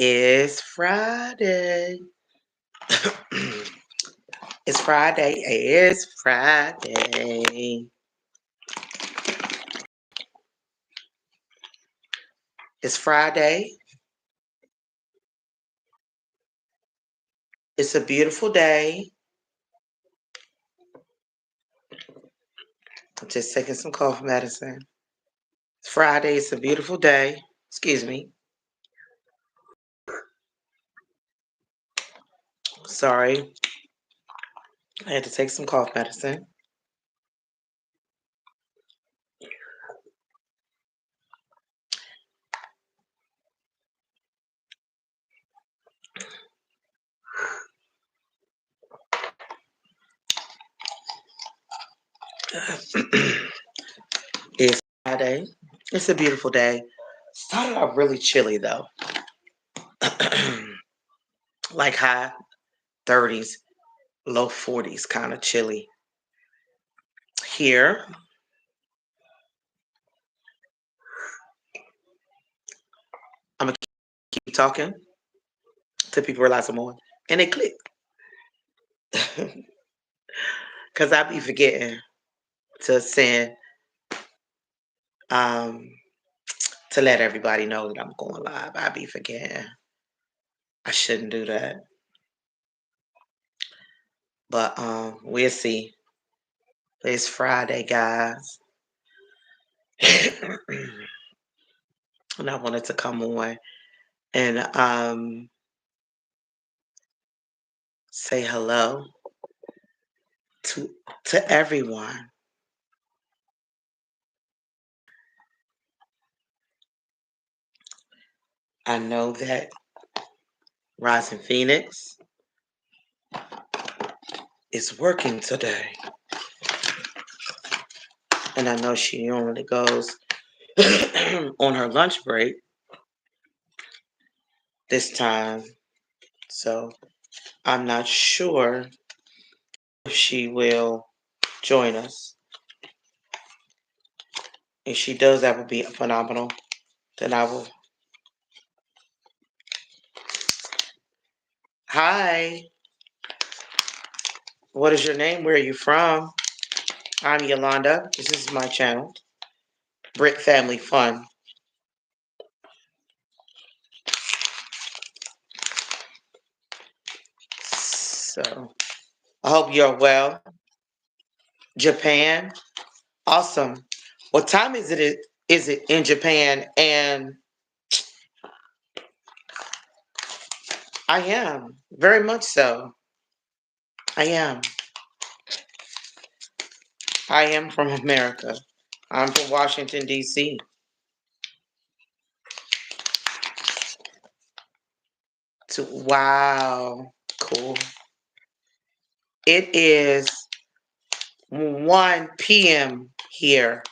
It's Friday. It's Friday. It's Friday. It's Friday. It's a beautiful day. I'm just taking some cough medicine. It's Friday. It's a beautiful day. Excuse me. Sorry. I had to take some cough medicine. It's Friday. It's a beautiful day. Started off really chilly though. Like high 30s, low 40s, kind of chilly. Here, I'm going to keep talking till people realize I'm on. And they click. Because I be forgetting to send, um, to let everybody know that I'm going live. I be forgetting. I shouldn't do that. But we'll see. It's Friday, guys. And I wanted to come on and say hello to everyone. I know that Rising Phoenix is working today. And I know she normally goes on her lunch break this time. So I'm not sure if she will join us. If she does, that would be phenomenal. Then I will. Hi. What is your name? Where are you from? I'm Yolanda. This is my channel, Britt Family Fun. So I hope you're well. Japan. Awesome. What time is it? Is it in Japan? And I am very much so. I am. I am from America. I'm from Washington, D.C. Wow. Cool. It is 1 p.m. here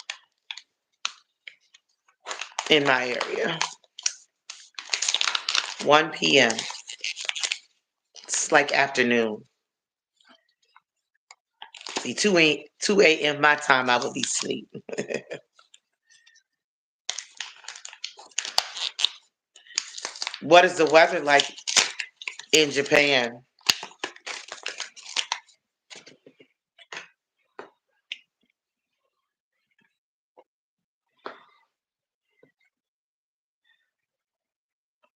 in my area. 1 p.m. It's like afternoon. See, 2 a.m. my time, I would be asleep. What is the weather like in Japan?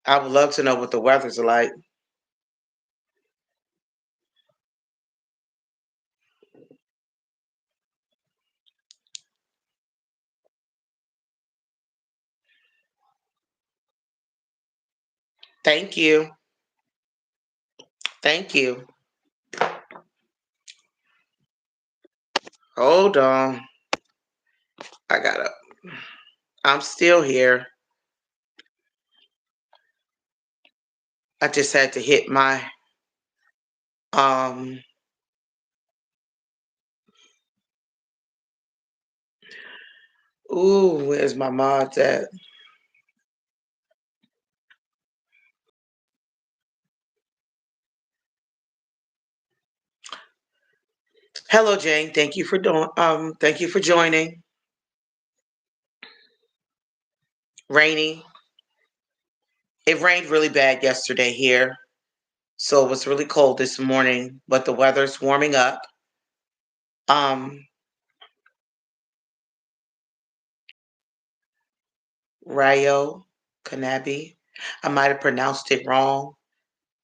I would love to know what the weather's like. Thank you. Thank you. Hold on. I gotta. I'm still here. I just had to hit my um. Ooh, where's my mod at? Hello, Jane. Thank you for doing. Thank you for joining. Rainy. It rained really bad yesterday here, so it was really cold this morning, but the weather's warming up. Um, Rayo Kanabi. I might have pronounced it wrong,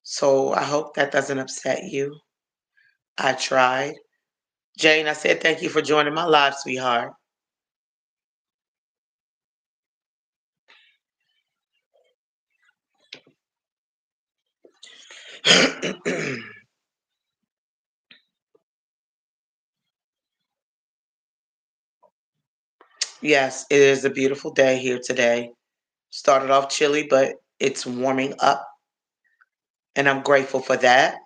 so I hope that doesn't upset you. I tried. Jane, I said thank you for joining my live, sweetheart. Yes, it is a beautiful day here today. Started off chilly, but it's warming up, and I'm grateful for that.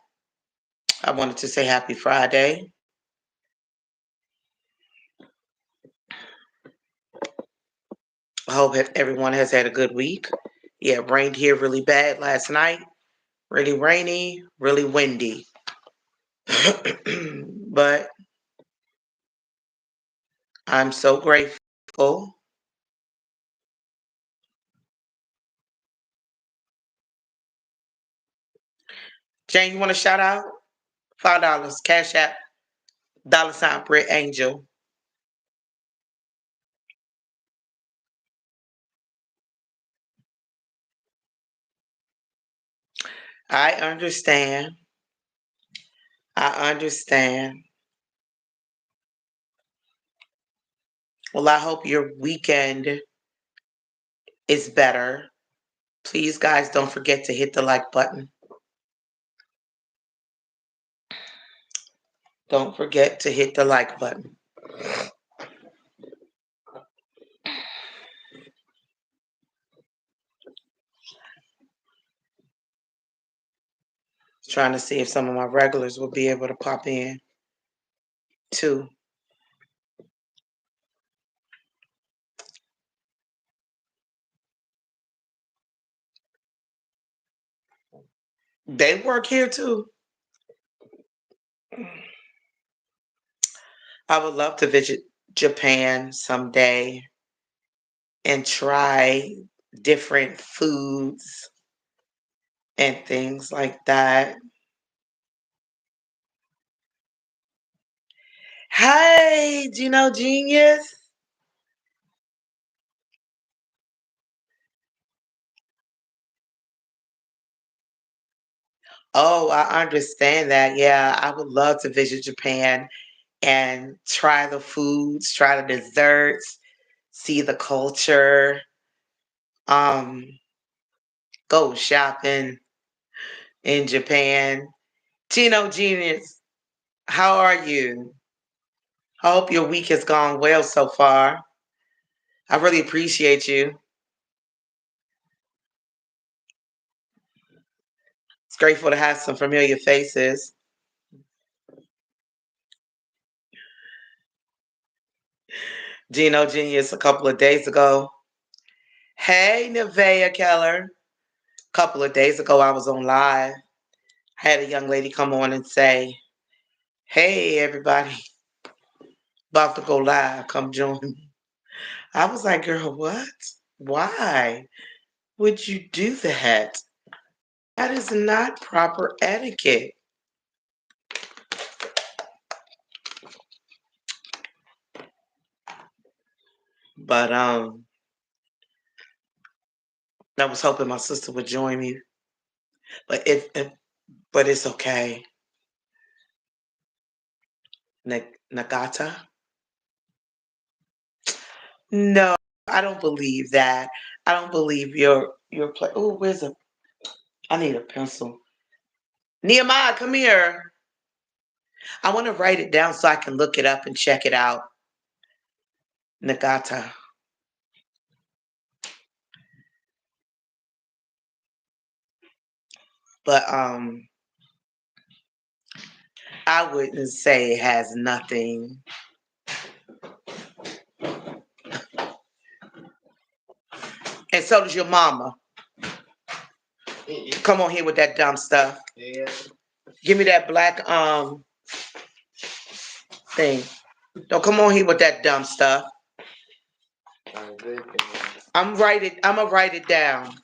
I wanted to say happy Friday. I hope that everyone has had a good week. Yeah, it rained here really bad last night. Really rainy, really windy. But I'm so grateful. Jane, you want to shout out? $5, Cash App, $ Britt Angel. I understand. I understand. Well, I hope your weekend is better. Please, guys, don't forget to hit the like button. Don't forget to hit the like button. Trying to see if some of my regulars will be able to pop in too. They work here too. I would love to visit Japan someday and try different foods and things like that. Hey, Gino Genius. Oh, I understand that. Yeah, I would love to visit Japan and try the foods, try the desserts, see the culture, um, go shopping in Japan. Gino Genius, how are you? I hope your week has gone well so far. I really appreciate you. It's grateful to have some familiar faces. Gino Genius a couple of days ago. Hey, Nevaeh Keller. A couple of days ago, I was on live. I had a young lady come on and say, hey, everybody, about to go live. Come join me. I was like, girl, what? Why would you do that? That is not proper etiquette. But I was hoping my sister would join me. But but it's okay. Nagata? No, I don't believe that. I don't believe your play. Oh, where's a? I need a pencil. Nehemiah, come here. I want to write it down so I can look it up and check it out. Nagata. But I wouldn't say it has nothing. And so does your mama. Come on here with that dumb stuff. Yeah. Give me that black thing. Don't come on here with that dumb stuff. I'm gonna write it down.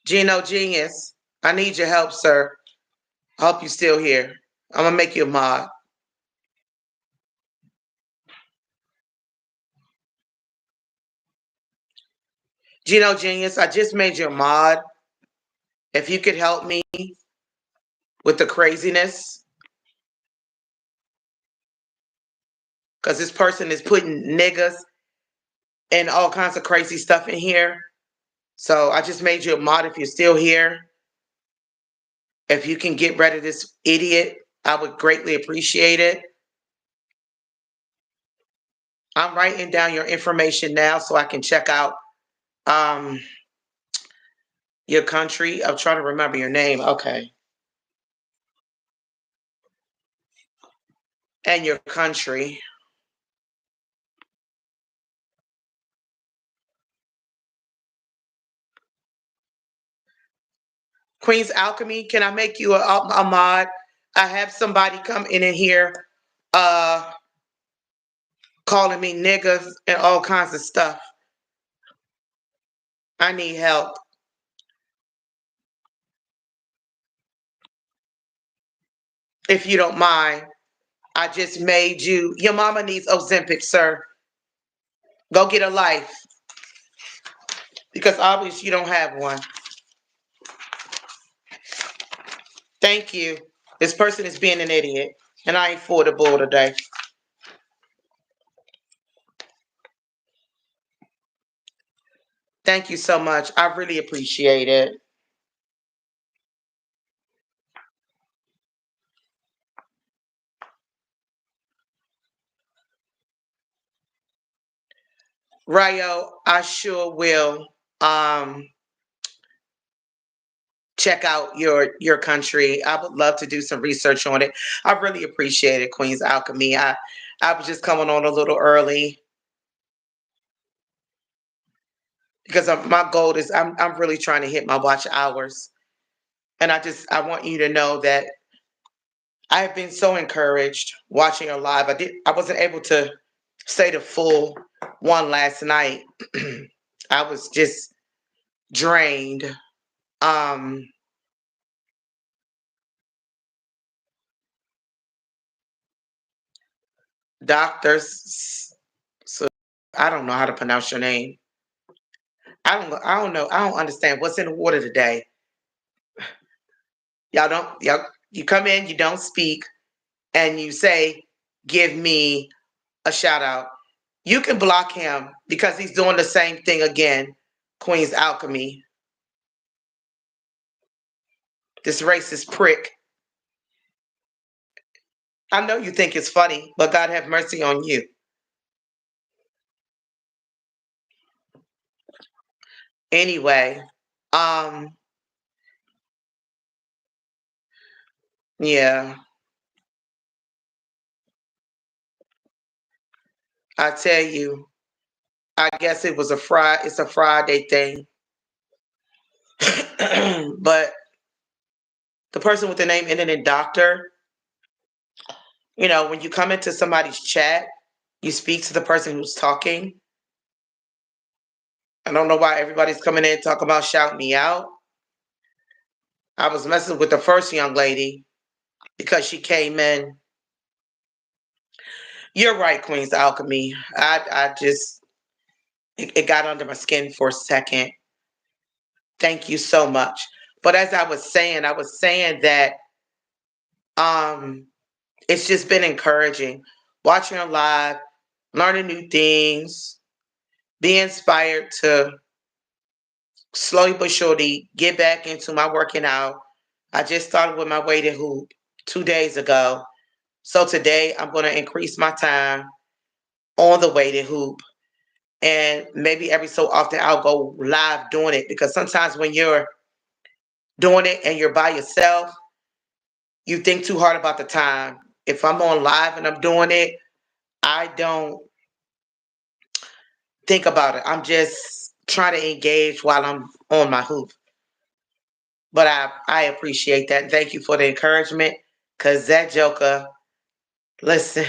Gino Genius, I need your help, sir. I hope you're still here. I'm gonna make you a mod. Gino Genius, I just made you a mod. If you could help me with the craziness, because this person is putting niggas and all kinds of crazy stuff in here. So I just made you a mod if you're still here. If you can get rid of this idiot, I would greatly appreciate it. I'm writing down your information now so I can check out um, your country. I'm trying to remember your name. Okay. And your country. Queen's Alchemy, can I make you a mod? I have somebody come in here uh, calling me niggas and all kinds of stuff. I need help. If you don't mind, I just made you. Your mama needs Ozempic, sir. Go get a life. Because obviously you don't have one. Thank you. This person is being an idiot. And I ain't for the bull today. Thank you so much. I really appreciate it. Rayo, I sure will check out your country. I would love to do some research on it. I really appreciate it, Queen's Alchemy. I was just coming on a little early because my goal is I'm really trying to hit my watch hours. And I want you to know that I've been so encouraged watching her live. I wasn't able to stay the full one last night. I was just drained. Um Doctors, so I don't know how to pronounce your name. I don't know. I don't understand what's in the water today. Y'all you come in, you don't speak, and you say, give me a shout out. You can block him because he's doing the same thing again. Queen's Alchemy. This racist prick. I know you think it's funny, but God have mercy on you. Anyway, um, yeah, I tell you, I guess it was it's a Friday thing. But the person with the name ending in doctor, when you come into somebody's chat, you speak to the person who's talking. I don't know why everybody's coming in talking about shout me out. I was messing with the first young lady because she came in. You're right, Queen's Alchemy. I just it got under my skin for a second. Thank you so much. But as I was saying that um it's just been encouraging watching her live, learning new things, be inspired to slowly but surely get back into my working out. I just started with my weighted hoop 2 days ago. So today I'm going to increase my time on the weighted hoop. And maybe every so often I'll go live doing it because sometimes when you're doing it and you're by yourself, you think too hard about the time. If I'm on live and I'm doing it, I don't think about it. I'm just trying to engage while I'm on my hoop. But I appreciate that. Thank you for the encouragement. Cause that joker, listen,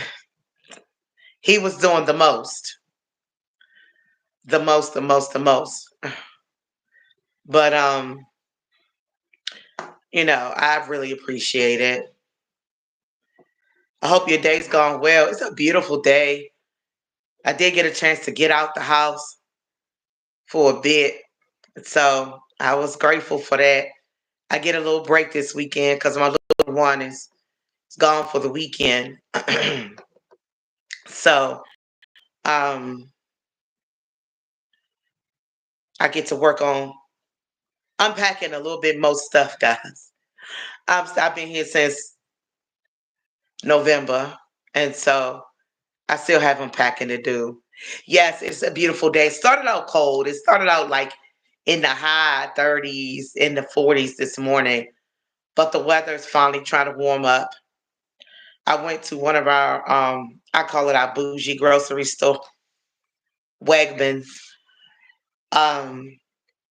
he was doing the most. The most, the most, the most. But I really appreciate it. I hope your day's gone well. It's a beautiful day. I did get a chance to get out the house for a bit, so I was grateful for that. I get a little break this weekend because my little one is gone for the weekend. So um, I get to work on unpacking a little bit more stuff, guys. I've been here since November, and so I still have unpacking to do. Yes, it's a beautiful day. It started out cold. It started out like in the high 30s, in the 40s this morning, but the weather is finally trying to warm up. I went to one of our, I call it our bougie grocery store, Wegmans. Um,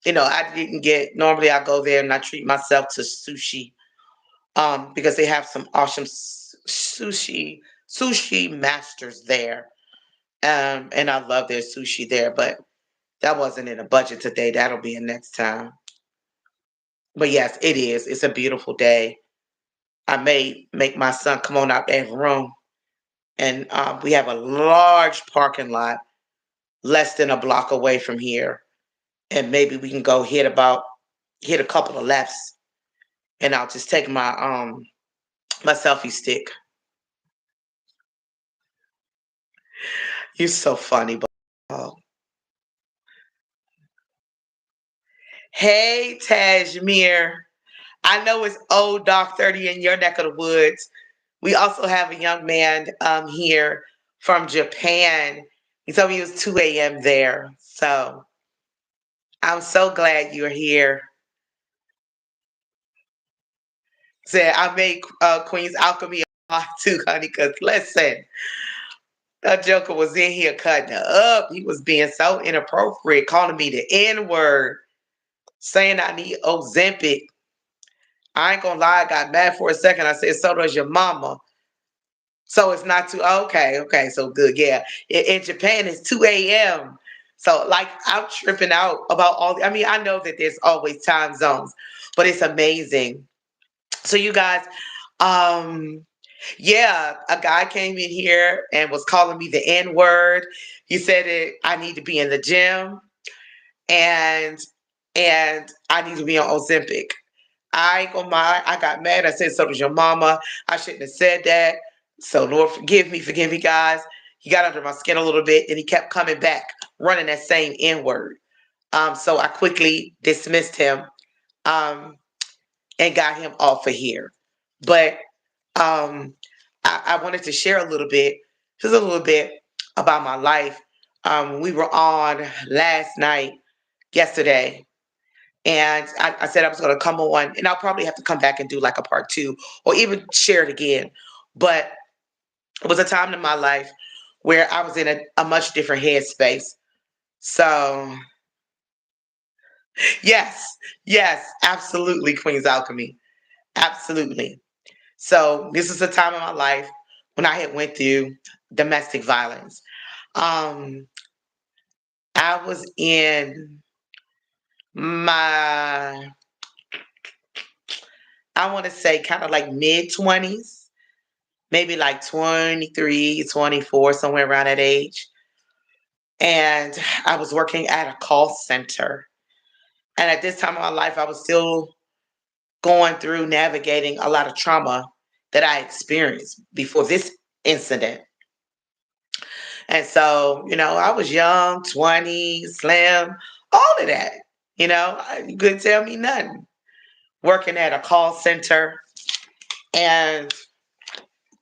I didn't get, normally I go there and I treat myself to sushi, because they have some awesome sushi masters there. And I love their sushi there, but that wasn't in a budget today. That'll be a next time. But yes, it is. It's a beautiful day. I may make my son come on out that room, and we have a large parking lot less than a block away from here, and maybe we can go hit a couple of laps, and I'll just take my selfie stick. You're so funny, but hey, Tajmir. I know it's old Doc 30 in your neck of the woods. We also have a young man here from Japan. He told me it was 2 a.m. there. So I'm so glad you're here. Said I made Queen's Alchemy a lot too, honey, because listen, that joker was in here cutting her up. He was being so inappropriate, calling me the N word, saying I need Ozempic. I ain't gonna lie, I got mad for a second. I said, so does your mama. So it's not too okay, okay, so good. Yeah. In Japan it's 2 a.m. So like I'm tripping out about I mean, I know that there's always time zones, but it's amazing. So you guys, um, yeah, a guy came in here and was calling me the N-word. He said that I need to be in the gym and I need to be on Ozempic. I ain't gonna lie, I got mad. I said, so does your mama. I shouldn't have said that. So Lord, forgive me, guys. He got under my skin a little bit and he kept coming back, running that same N-word. So I quickly dismissed him um, and got him off of here. But um, I wanted to share a little bit, just a little bit about my life. We were on last night, yesterday, and I said I was going to come on, and I'll probably have to come back and do like a part two or even share it again. But it was a time in my life where I was in a much different headspace. So, yes, yes, absolutely, Queen's Alchemy. Absolutely. So, this is a time in my life when I had went through domestic violence. Um, I was in my, I want to say kind of like mid 20s, maybe like 23, 24, somewhere around that age. And I was working at a call center. And at this time of my life, I was still going through navigating a lot of trauma that I experienced before this incident. And so, I was young, 20, slim, all of that. You couldn't tell me nothing. Working at a call center. And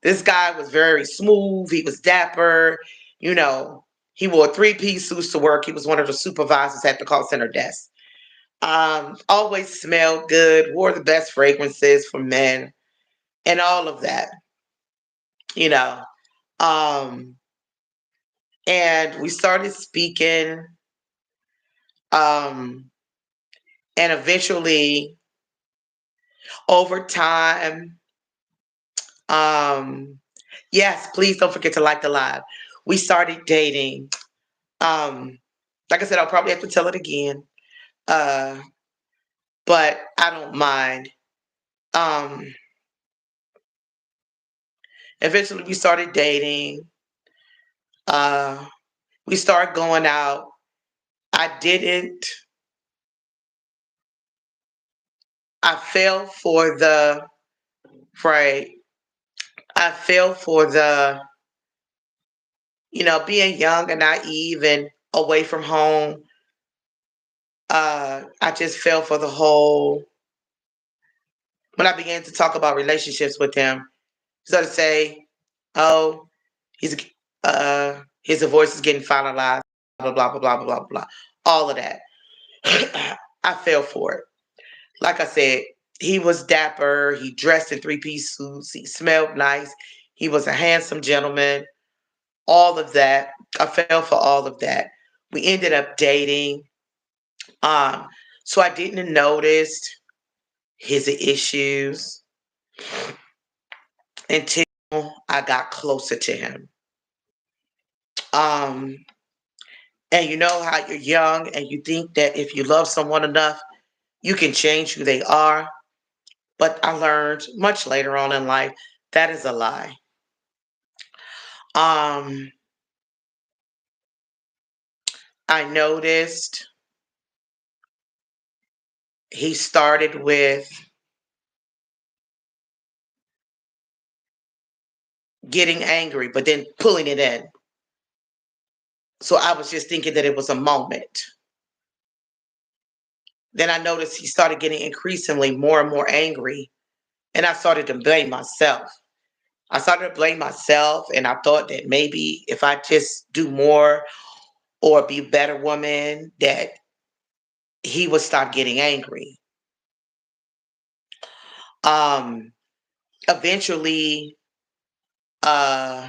this guy was very smooth. He was dapper. You know, he wore three-piece suits to work. He was one of the supervisors at the call center desk. Always smelled good, wore the best fragrances for men, and all of that, you know. Um, and we started speaking, um, and eventually, over time, um, yes, please don't forget to like the live. We started dating. Um, like I said, I'll probably have to tell it again, uh, but I don't mind. Um, Eventually we started dating. Uh, we started going out. I didn't. I fell for the right. I fell for the being young and naive and away from home. I just fell for the whole. When I began to talk about relationships with him, he started to say, "Oh, he's his divorce is getting finalized." Blah blah blah blah blah blah blah. All of that. I fell for it. Like I said, he was dapper. He dressed in three-piece suits. He smelled nice. He was a handsome gentleman. All of that. I fell for all of that. We ended up dating. Um, so I didn't notice his issues until I got closer to him. Um, and you know how you're young and you think that if you love someone enough, you can change who they are. But I learned much later on in life that is a lie. Um, I noticed he started with getting angry, but then pulling it in. So I was just thinking that it was a moment. Then I noticed he started getting increasingly more and more angry, and I started to blame myself. I started to blame myself, and I thought that maybe if I just do more or be a better woman, that he would stop getting angry. Um, Eventually, uh,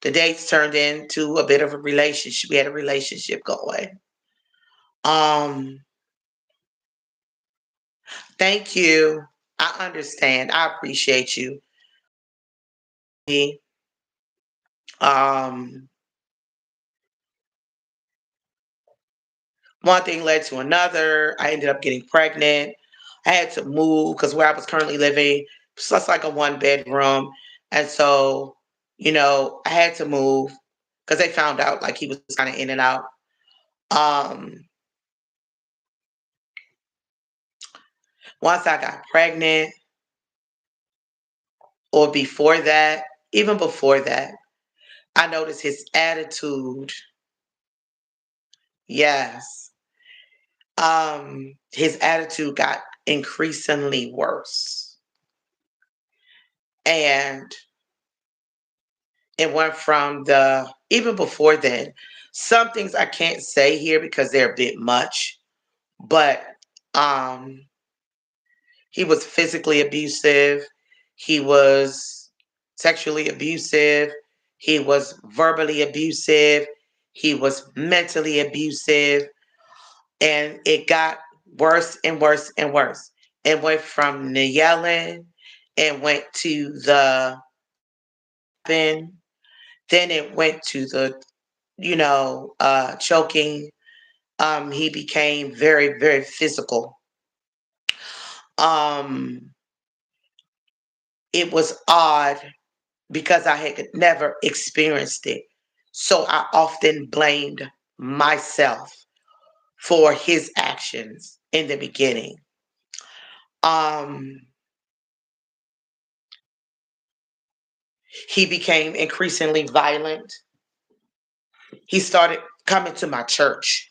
the dates turned into a bit of a relationship. We had a relationship going. Um, Thank you. I understand. I appreciate you. Um, One thing led to another. I ended up getting pregnant. I had to move because where I was currently living, it's just like a one bedroom. And so, I had to move because they found out like he was kind of in and out. Um, Once I got pregnant, or before that, even before that, I noticed his attitude. Yes. His attitude got increasingly worse. And it went from the even before then, some things I can't say here because they're a bit much, but um he was physically abusive, he was sexually abusive, he was verbally abusive, he was mentally abusive, and it got worse and worse and worse. It went from the yelling, it went to the then it went to the choking. He became very, very physical. Um, it was odd because I had never experienced it. So I often blamed myself for his actions in the beginning. Um, he became increasingly violent. He started coming to my church.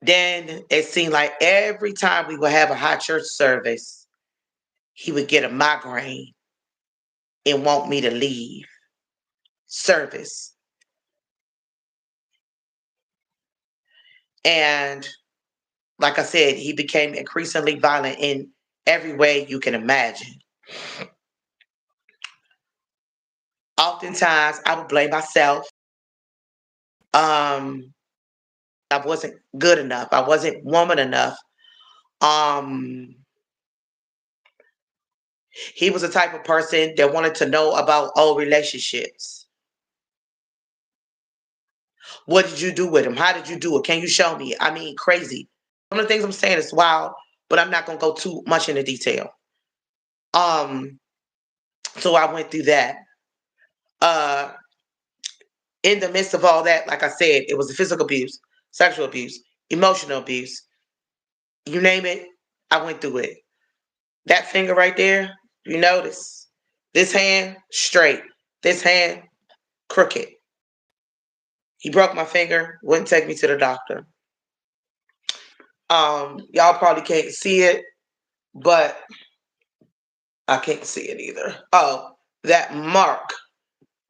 Then it seemed like every time we would have a high church service, he would get a migraine and want me to leave service. And like I said, he became increasingly violent in every way you can imagine. Oftentimes, I would blame myself. Um, I wasn't good enough. I wasn't woman enough. Um, he was the type of person that wanted to know about old relationships. What did you do with him? How did you do it? Can you show me? I mean, crazy. Some of the things I'm saying is wild, but I'm not gonna go too much into detail. Um, so I went through that. Uh, in the midst of all that, like I said, it was physical abuse, sexual abuse, emotional abuse, you name it, I went through it. That finger right there, you notice, this hand straight, this hand crooked. He broke my finger, wouldn't take me to the doctor. Y'all probably can't see it, but I can't see it either. Oh, that mark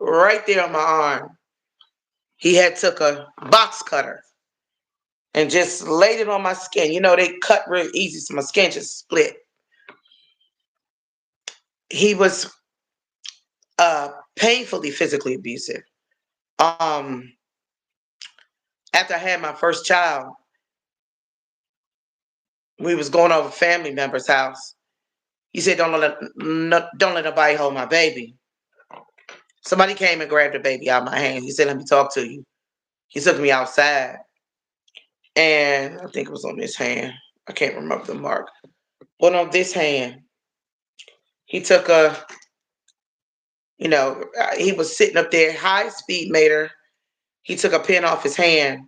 right there on my arm. He had took a box cutter and just laid it on my skin. You know, they cut real easy, so my skin just split. He was painfully physically abusive. Um, After I had my first child, we was going over family member's house. He said, don't let nobody hold my baby." Somebody came and grabbed the baby out of my hand. He said, "Let me talk to you." He took me outside, and I think it was on this hand. I can't remember the mark. But on this hand, he took he was sitting up there, high speed meter. He took a pin off his hand,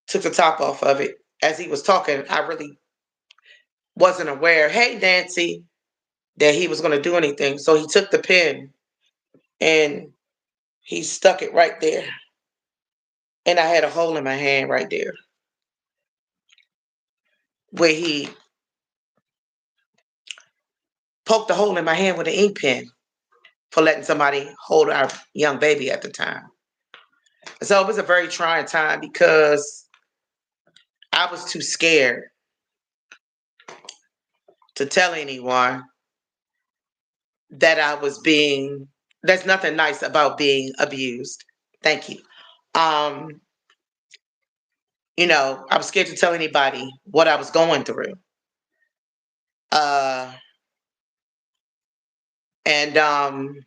took the top off of it. As he was talking, I really wasn't aware, hey, Nancy, that he was going to do anything. So he took the pin and he stuck it right there. And I had a hole in my hand right there where he poked a hole in my hand with an ink pen for letting somebody hold our young baby at the time. So it was a very trying time because I was too scared to tell anyone that there's nothing nice about being abused. Thank you. Um, I was scared to tell anybody what I was going through. Uh, and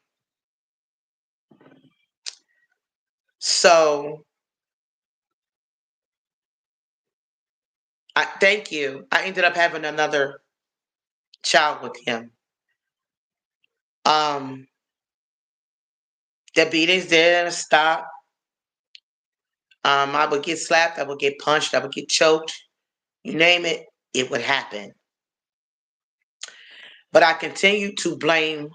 so thank you. I ended up having another child with him. Um, the beatings didn't stop. I would get slapped, I would get punched, I would get choked. You name it, it would happen. But I continued to blame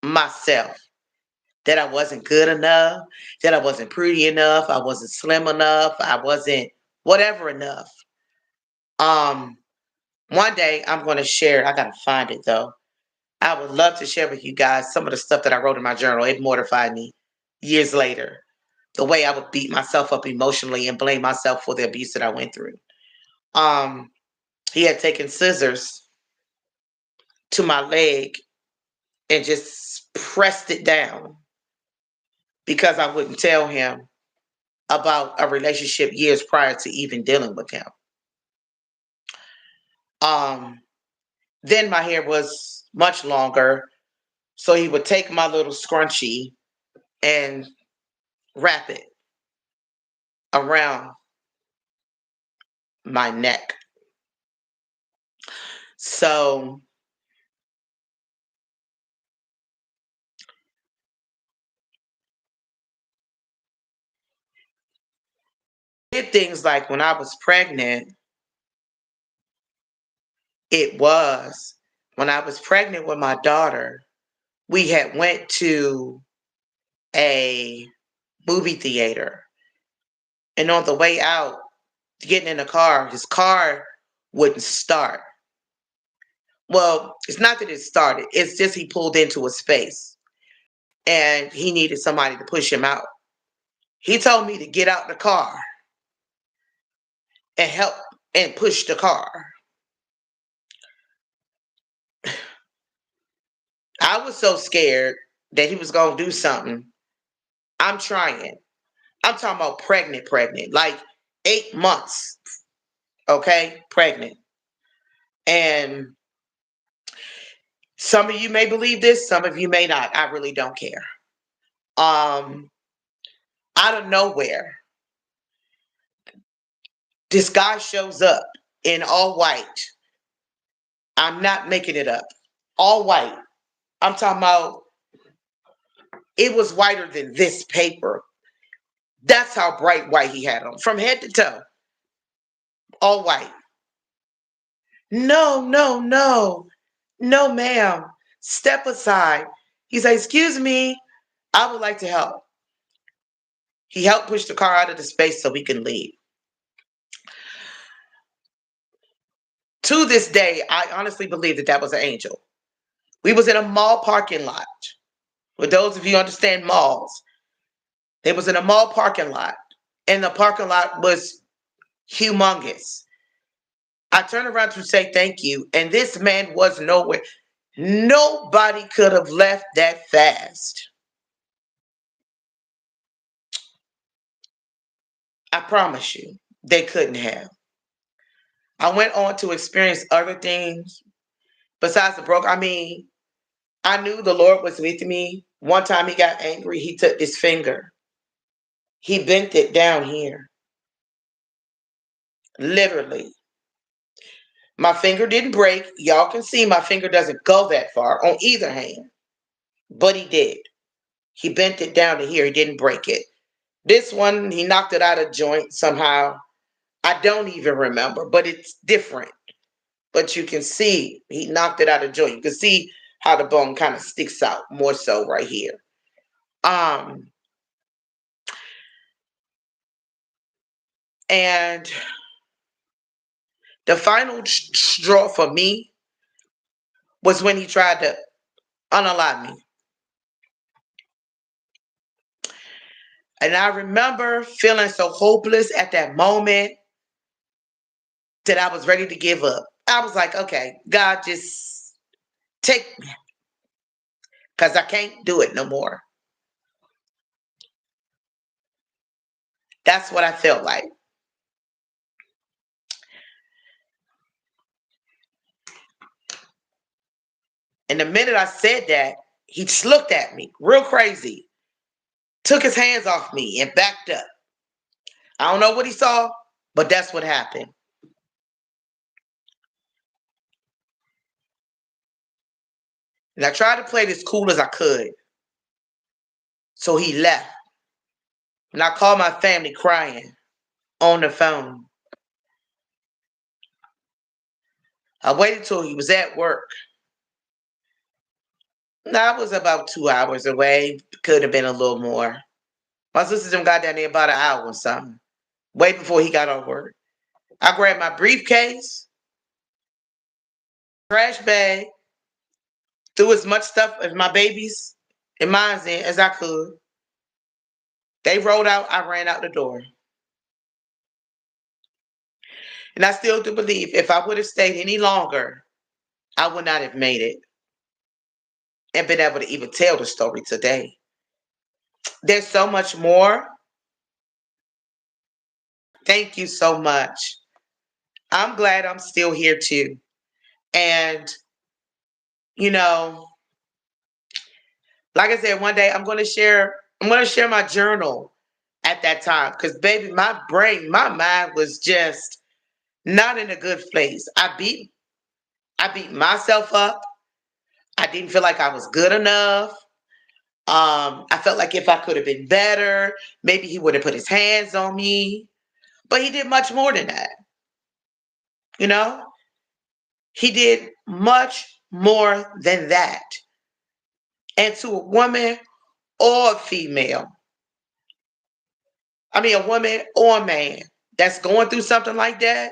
myself that I wasn't good enough, that I wasn't pretty enough, I wasn't slim enough, I wasn't whatever enough. One day I'm going to share, I got to find it though. I would love to share with you guys some of the stuff that I wrote in my journal. It mortified me years later. The way I would beat myself up emotionally and blame myself for the abuse that I went through. He had taken scissors to my leg and just pressed it down because I wouldn't tell him about a relationship years prior to even dealing with him. Then my hair was much longer, so he would take my little scrunchie and wrap it around my neck. So did things like when I was pregnant, when I was pregnant with my daughter, we had went to a movie theater. And on the way out, getting in the car, his car wouldn't start. Well, it's not that it started, it's just he pulled into a space and he needed somebody to push him out. He told me to get out the car and help and push the car. I was so scared that he was going to do something. I'm trying. I'm talking about pregnant, like 8 months, okay? Pregnant. And some of you may believe this, some of you may not. I really don't care. Out of nowhere, This guy shows up in all white. I'm not making it up. All white. I'm talking about it was whiter than this paper. That's how bright white he had on, from head to toe. All white. No, no, no. No, ma'am. Step aside. He said, excuse me, I would like to help. He helped push the car out of the space so we can leave. To this day, I honestly believe that that was an angel. We was in a mall parking lot. For those of you who understand malls, they was in a mall parking lot, and the parking lot was humongous. I turned around to say thank you, and this man was nowhere. Nobody could have left that fast. I promise you, they couldn't have. I went on to experience other things besides the broke. I mean, I knew the Lord was with me. One time he got angry, he took his finger. He bent it down here. Literally. My finger didn't break. Y'all can see my finger doesn't go that far on either hand. But he did. He bent it down to here. He didn't break it. This one, he knocked it out of joint somehow. I don't even remember, but it's different. But you can see he knocked it out of joint. You can see how the bone kind of sticks out more so right here. And the final straw for me was when he tried to unalive me. And I remember feeling so hopeless at that moment that I was ready to give up. I was like, okay, God, just take me, because I can't do it no more. That's what I felt like. And the minute I said that, he just looked at me real crazy, took his hands off me and backed up. I don't know what he saw, but that's what happened. And I tried to play it as cool as I could. So he left. And I called my family crying on the phone. I waited till he was at work. I was about 2 hours away. Could have been a little more. My sister them got down there about an hour or something. Way before he got off work. I grabbed my briefcase, trash bag, threw as much stuff as my babies and mine's in as I could. They rolled out, I ran out the door. And I still do believe if I would have stayed any longer, I would not have made it and been able to even tell the story today. There's so much more. Thank you so much. I'm glad I'm still here too. And, you know, like I said, one day I'm gonna share my journal at that time. Because baby, my brain, my mind was just not in a good place. I beat myself up. I didn't feel like I was good enough. I felt like if I could have been better, maybe he would have put his hands on me. But he did much more than that. You know, he did much more than that. And to a woman or a female, I mean, a woman or a man that's going through something like that,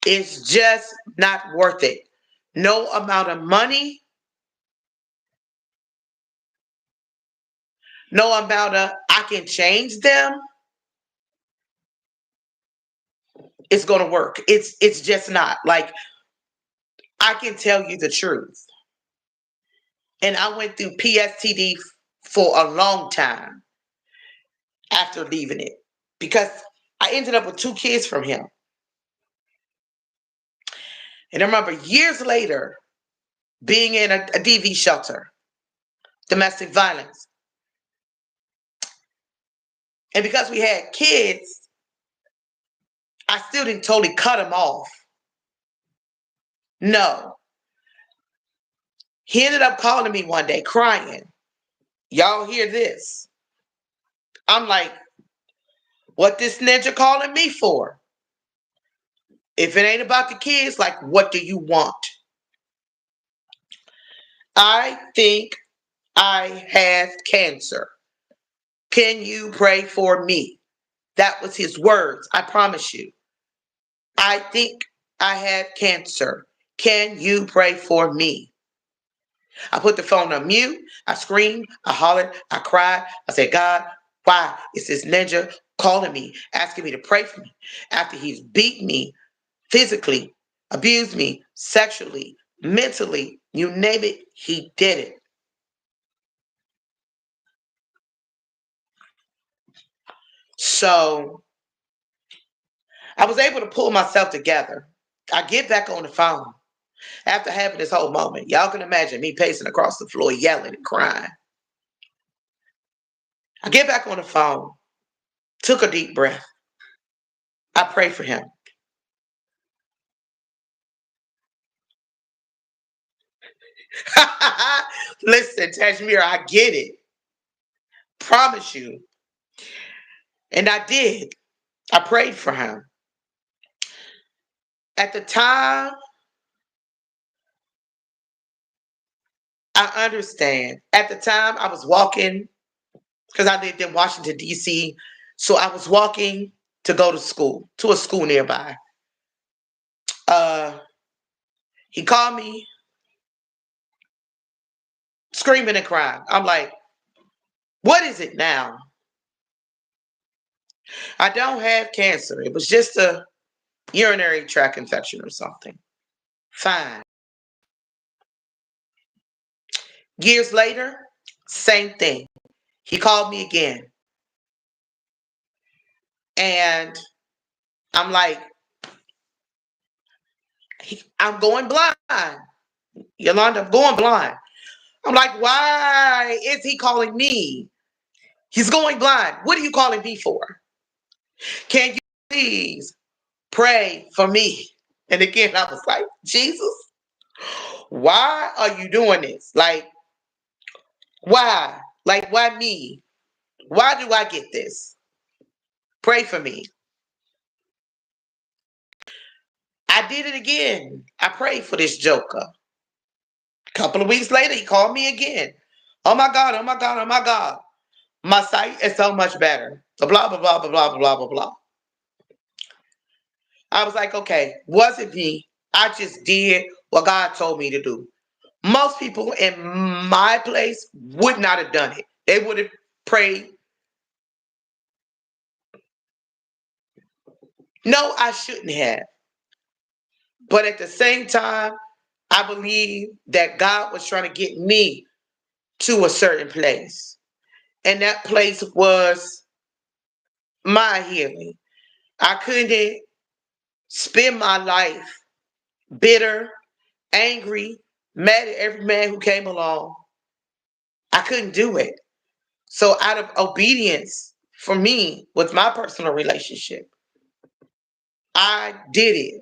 it's just not worth it. No amount of money, no amount of I can change them, it's going to work. It's just not. Like, I can tell you the truth. And I went through PSTD for a long time after leaving it because I ended up with 2 kids from him. And I remember years later being in a DV shelter, domestic violence. And because we had kids, I still didn't totally cut him off. No. He ended up calling me one day crying. Y'all hear this? I'm like, what this ninja calling me for? If it ain't about the kids, like, what do you want? I think I have cancer. Can you pray for me? That was his words. I promise you. I think I have cancer. Can you pray for me? I put the phone on mute. I screamed. I hollered. I cried. I said, God, why is this ninja calling me, asking me to pray for me after he's beat me physically, abused me sexually, mentally, you name it, he did it. So I was able to pull myself together. I get back on the phone after having this whole moment. Y'all can imagine me pacing across the floor, yelling and crying. I get back on the phone, took a deep breath. I pray for him. Listen, Tashmir, I get it. Promise you. And I did. I prayed for him. At the time, I understand. At the time, I was walking because I lived in Washington, D.C. So I was walking to go to school, to a school nearby. Uh, he called me screaming and crying. I'm like, what is it now? I don't have cancer. It was just a urinary tract infection or something. Fine. Years later, same thing. He called me again. And I'm like, I'm going blind. Yolanda, I'm going blind. I'm like, why is he calling me? He's going blind. What are you calling me for? Can you please pray for me? And again, I was like, Jesus, why are you doing this? Like, why? Like, why me? Why do I get this? Pray for me. I did it again. I prayed for this joker. A couple of weeks later, he called me again. Oh my God, oh my God, oh my God. My sight is so much better. So blah, blah, blah, blah, blah, blah, blah, blah. I was like, okay, wasn't me. I just did what God told me to do. Most people in my place would not have done it. They would have prayed. No, I shouldn't have. But at the same time, I believe that God was trying to get me to a certain place. And that place was my healing. I couldn't spend my life bitter, angry, mad at every man who came along. I couldn't do it. So out of obedience for me with my personal relationship, I did it,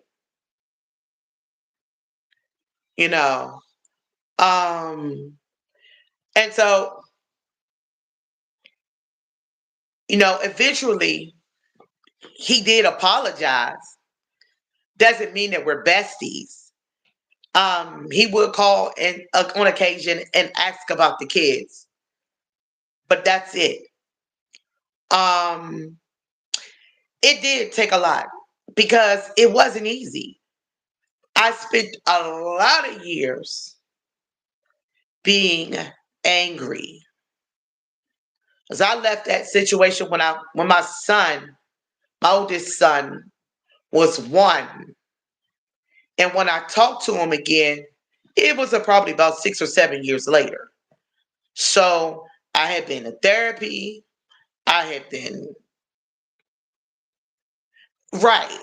you know. Um, and so, eventually he did apologize. Doesn't mean that we're besties. He would call and on occasion and ask about the kids, but that's it. Um, it did take a lot because it wasn't easy. I spent a lot of years being angry. Because I left that situation when my son, my oldest son, was 1. And when I talked to him again, it was probably about 6 or 7 years later. So I had been in therapy. I had been right.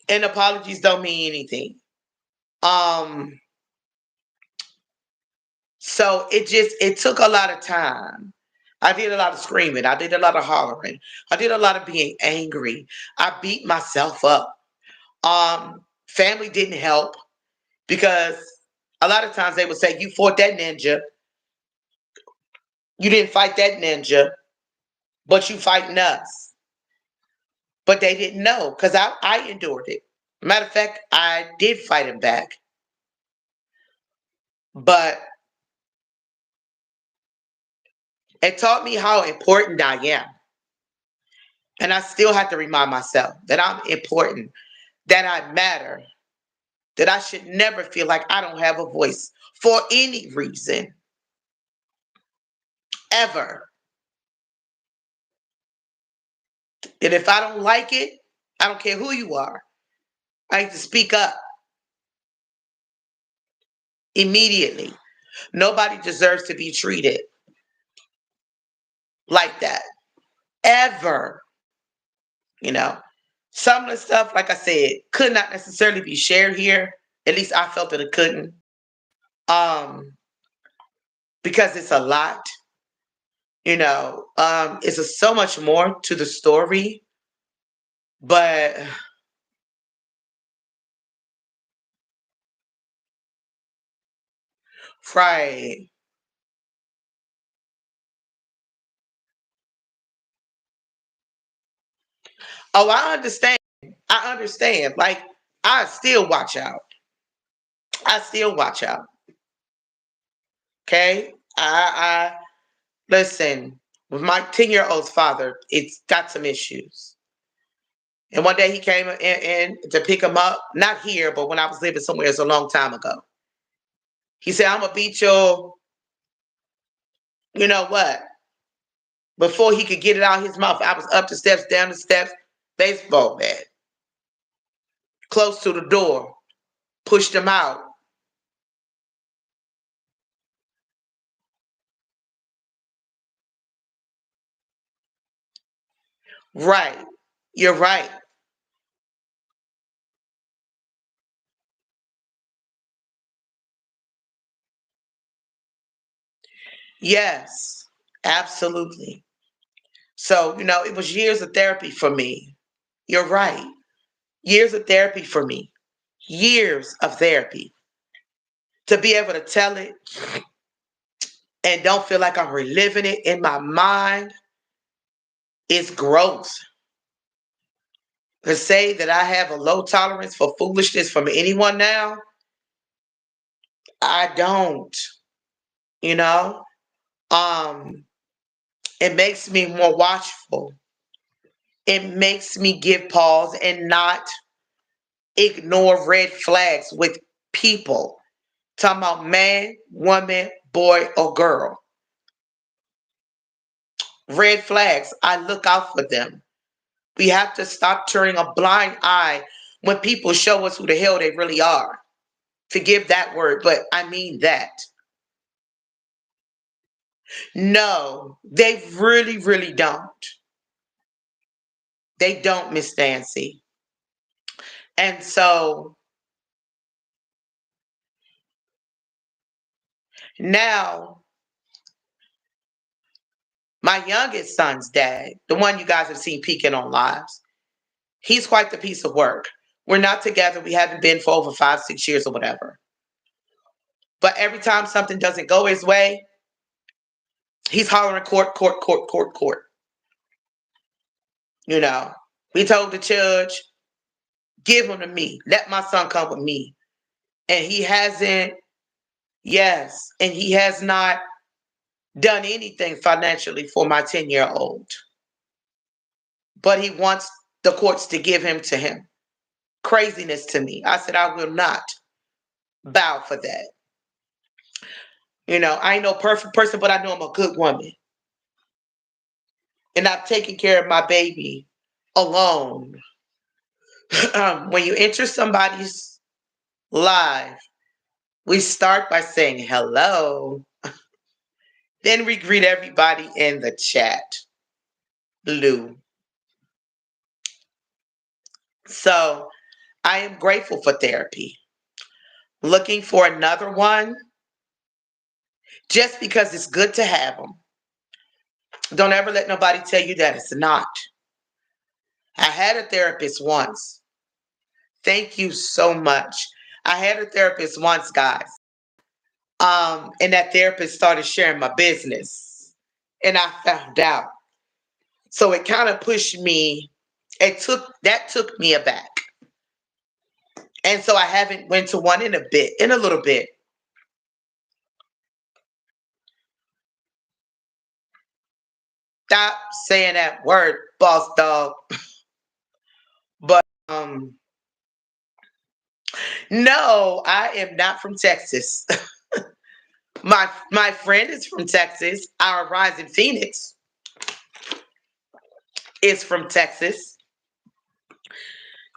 And apologies don't mean anything. Um, so it took a lot of time. I did a lot of screaming. I did a lot of hollering. I did a lot of being angry. I beat myself up. Family didn't help because a lot of times they would say, you fought that ninja. You didn't fight that ninja, but you fighting us. But they didn't know because I endured it. Matter of fact, I did fight him back. But it taught me how important I am. And I still have to remind myself that I'm important, that I matter, that I should never feel like I don't have a voice for any reason, ever. And if I don't like it, I don't care who you are, I need to speak up immediately. Nobody deserves to be treated like that, ever. You know, some of the stuff, like I said, could not necessarily be shared here. At least I felt that it couldn't. Um, because it's a lot. It's so much more to the story, but right. Oh, I understand. I understand. Like, I still watch out. I still watch out. Okay. I listen. With my 10-year-old's father, it's got some issues. And one day he came in to pick him up, not here, but when I was living somewhere, it's a long time ago. He said, I'm gonna beat your, you know what? Before he could get it out his mouth, I was up the steps, down the steps, baseball bat, close to the door, pushed him out. Right. You're right. Yes, absolutely. So, it was years of therapy for me. You're right. Years of therapy for me. Years of therapy. To be able to tell it and don't feel like I'm reliving it in my mind is growth. To say that I have a low tolerance for foolishness from anyone now, I don't, you know? Um, it makes me more watchful. It makes me give pause and not ignore red flags with people. Talking about man, woman, boy, or girl. Red flags, I look out for them. We have to stop turning a blind eye when people show us who the hell they really are. Forgive that word, but I mean that. No, they really, really don't. They don't, Miss Nancy. And so now, my youngest son's dad, the one you guys have seen peeking on lives, he's quite the piece of work. We're not together. We haven't been for over 5, 6 years or whatever. But every time something doesn't go his way, he's hollering court, court, court, court, court. You know, we told the judge, give him to me. Let my son come with me. And he hasn't, yes, and he has not done anything financially for my 10-year-old. But he wants the courts to give him to him. Craziness to me. I said, I will not bow for that. I ain't no perfect person, but I know I'm a good woman. And I've taken care of my baby alone. When you enter somebody's life, we start by saying hello. Then we greet everybody in the chat. Blue. So I am grateful for therapy. Looking for another one just because it's good to have them. Don't ever let nobody tell you that it's not. I had a therapist once. Thank you so much. I had a therapist once, guys. And that therapist started sharing my business. And I found out. So it kind of pushed me. It took me aback. And so I haven't went to one in a little bit. Stop saying that word, boss dog. But no, I am not from Texas. My friend is from Texas. Our rising Phoenix is from Texas.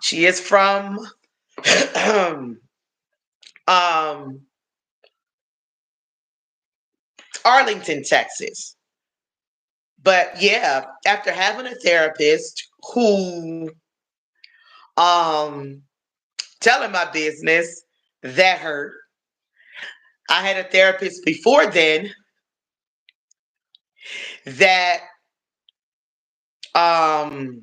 She is from um Arlington, Texas. But yeah, after having a therapist who um telling my business, that hurt. I had a therapist before then that um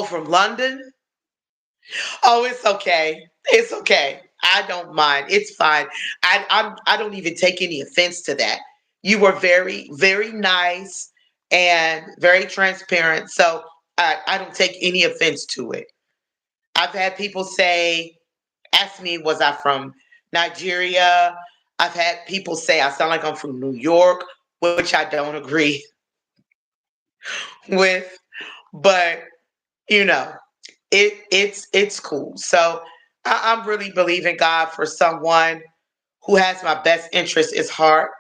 from London. Oh, it's okay. It's okay. I don't mind. It's fine. I don't even take any offense to that. You were very, very nice and very transparent. So I don't take any offense to it. I've had people ask me, was I from Nigeria? I've had people say I sound like I'm from New York, which I don't agree with. But you know, it's cool. So I'm really believing God for someone who has my best interest at heart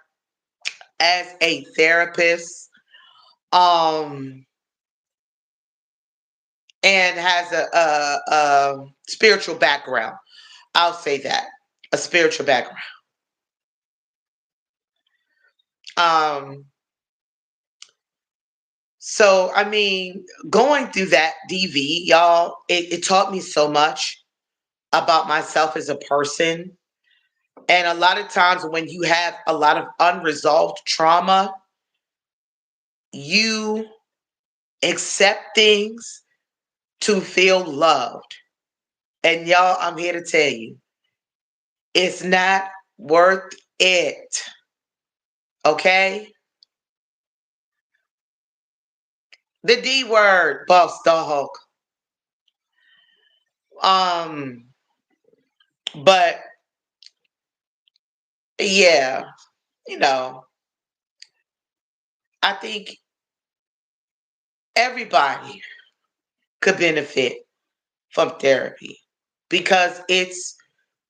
as a therapist, um, and has a spiritual background. I'll say that, a spiritual background. Um, so I mean, going through that DV, y'all, it taught me so much about myself as a person. And a lot of times when you have a lot of unresolved trauma, you accept things to feel loved. And y'all, I'm here to tell you, it's not worth it. Okay? The D word, boss dog. Um, but yeah, you know, I think everybody could benefit from therapy because it's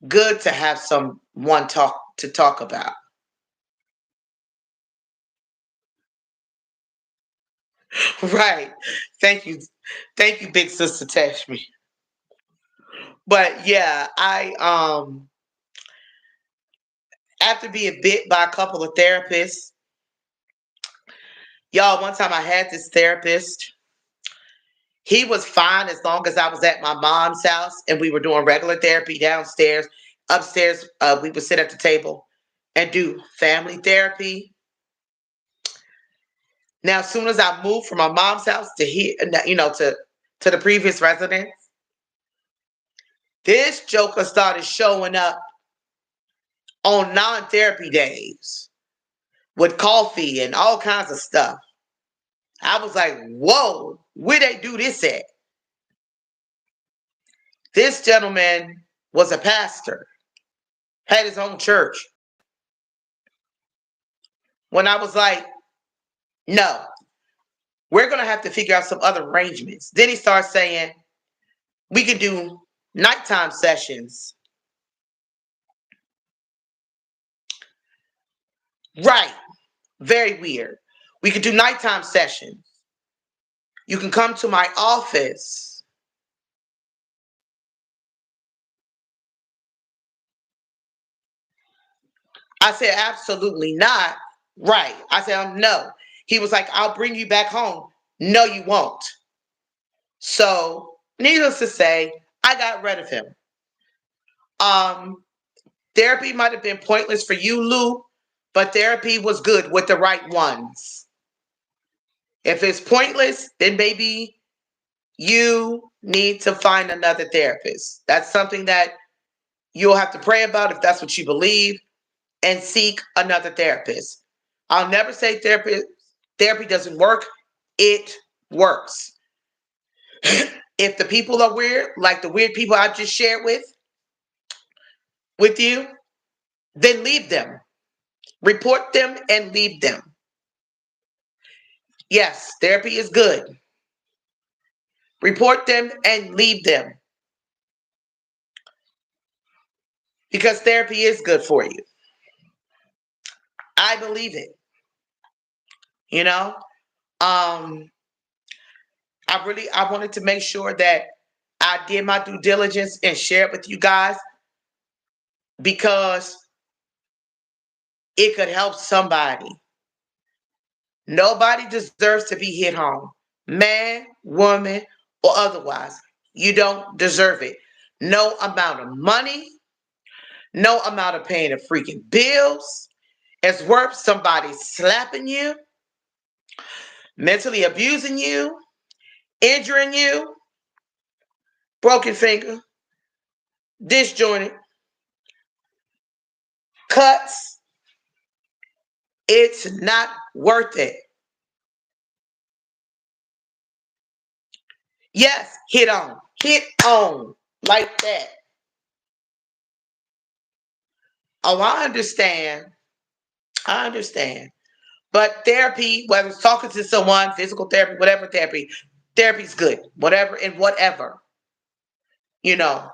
good to have someone talk about. Right. Thank you. Thank you, big sister Tashmi. But yeah, I after being bit by a couple of therapists, y'all, one time I had this therapist. He was fine as long as I was at my mom's house and we were doing regular therapy downstairs. Upstairs, we would sit at the table and do family therapy. Now, as soon as I moved from my mom's house to here, to the previous residence, this joker started showing up on non-therapy days with coffee and all kinds of stuff. I was like, whoa, where they do this at? This gentleman was a pastor, had his own church. When I was like, no, we're going to have to figure out some other arrangements. Then he starts saying, we can do nighttime sessions. Right. Very weird. We could do nighttime sessions. You can come to my office. I said, absolutely not. Right. I said, no. He was like, I'll bring you back home. No, you won't. So, needless to say, I got rid of him. Um, Therapy might have been pointless for you, Lou, but therapy was good with the right ones. If it's pointless, then maybe you need to find another therapist. That's something that you'll have to pray about if that's what you believe, and seek another therapist. I'll never say therapy doesn't work. It works. If the people are weird, like the weird people I just shared with you, then leave them. Report them and leave them. Yes, therapy is good. Report them and leave them. Because therapy is good for you. I believe it. You know? I wanted to make sure that I did my due diligence and share it with you guys, because it could help somebody. Nobody deserves to be hit home. Man, woman, or otherwise. You don't deserve it. No amount of money, no amount of paying the freaking bills is worth somebody slapping you, mentally abusing you, injuring you, broken finger, disjointed, cuts. It's not worth it. Yes, hit on like that. Oh, I understand. I understand. But therapy, whether it's talking to someone, physical therapy, whatever therapy's good. Whatever, in whatever, you know,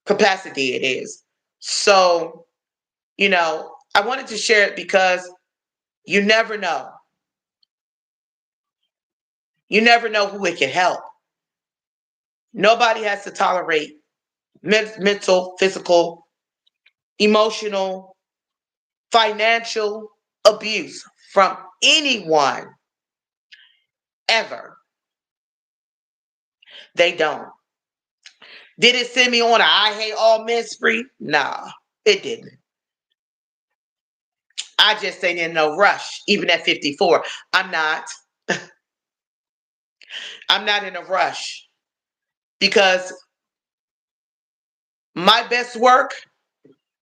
capacity it is. So, I wanted to share it because you never know. You never know who it can help. Nobody has to tolerate mental, physical, emotional, financial abuse from anyone ever. They don't. Did it send me on a I hate all men spree? Nah, it didn't. I just ain't in no rush, even at 54. I'm not. I'm not in a rush, because my best work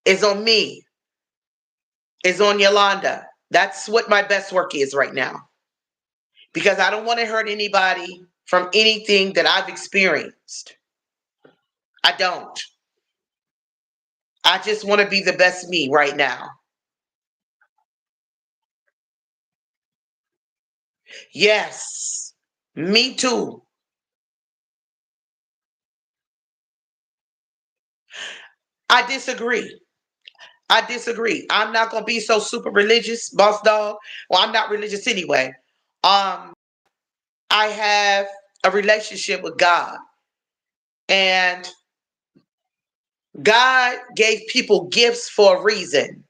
is on me, is on Yolanda. That's what my best work is right now, because I don't want to hurt anybody from anything that I've experienced. I don't. I just want to be the best me right now. Yes, me too. I disagree. I disagree. I'm not gonna be so super religious, boss dog. Well, I'm not religious anyway. Um, I have a relationship with God, and God gave people gifts for a reason.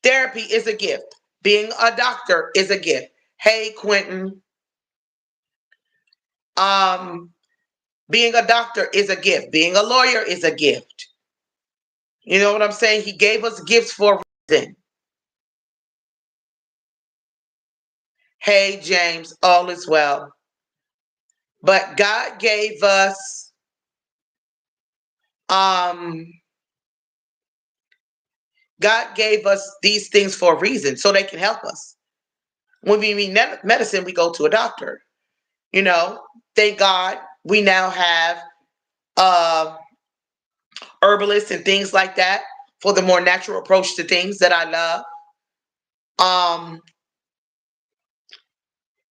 Therapy is a gift. Being a doctor is a gift. Hey, Quentin. Um, Being a doctor is a gift. Being a lawyer is a gift. You know what I'm saying? He gave us gifts for a reason. Hey, James, all is well. But um God gave us these things for a reason, so they can help us. When we need medicine, we go to a doctor. You know, thank God we now have uh, herbalists and things like that for the more natural approach to things that I love. Um,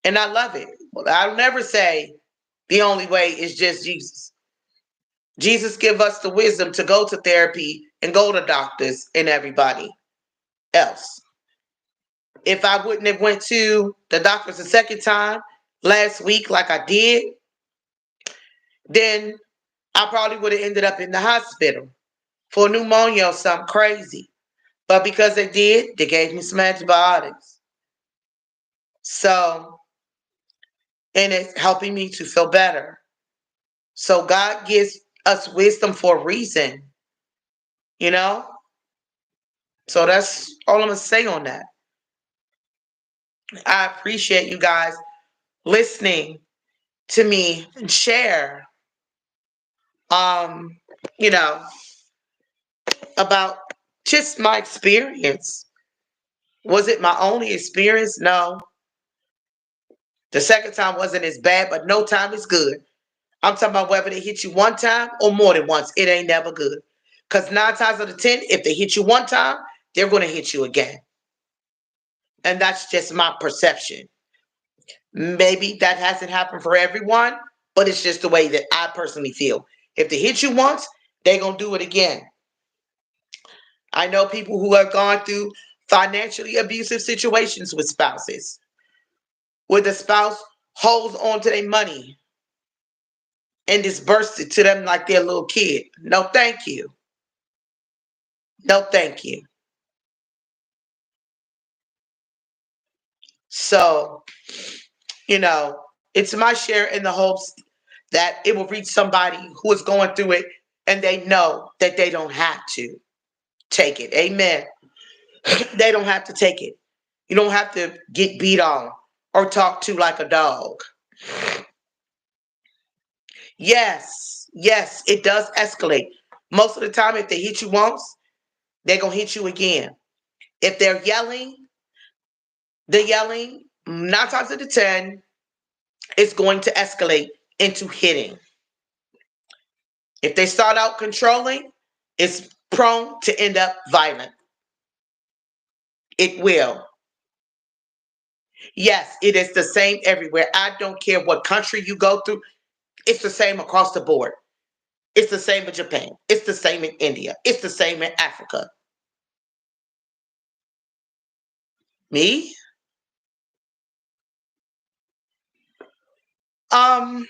and I love it. I'll never say the only way is just Jesus. Jesus give us the wisdom to go to therapy and go to doctors and everybody else. If I wouldn't have went to the doctors a second time last week like I did, then I probably would have ended up in the hospital for pneumonia or something crazy. But because they did, they gave me some antibiotics. So, and it's helping me to feel better. So God gives us wisdom for a reason, you know? So that's all I'm going to say on that. I appreciate you guys listening to me and share, um, you know, about just my experience. Was it my only experience? No. The second time wasn't as bad, but no time is good. I'm talking about whether they hit you one time or more than once. It ain't never good. Because 9 times out of 10, if they hit you one time, they're going to hit you again. And that's just my perception. Maybe that hasn't happened for everyone, but it's just the way that I personally feel. If they hit you once, they're going to do it again. I know people who have gone through financially abusive situations with spouses, where the spouse holds on to their money and disperses it to them like they're a little kid. No, thank you. No, thank you. So, it's my share in the hopes that it will reach somebody who is going through it and they know that they don't have to take it. Amen. They don't have to take it. You don't have to get beat on or talked to like a dog. Yes, it does escalate. Most of the time, if they hit you once, they're going to hit you again. If they're yelling, the yelling, 9 times out of 10, is going to escalate into hitting. If they start out controlling, it's prone to end up violent. It will. Yes, it is the same everywhere. I don't care what country you go through. It's the same across the board. It's the same in Japan. It's the same in India. It's the same in Africa. Me? Um,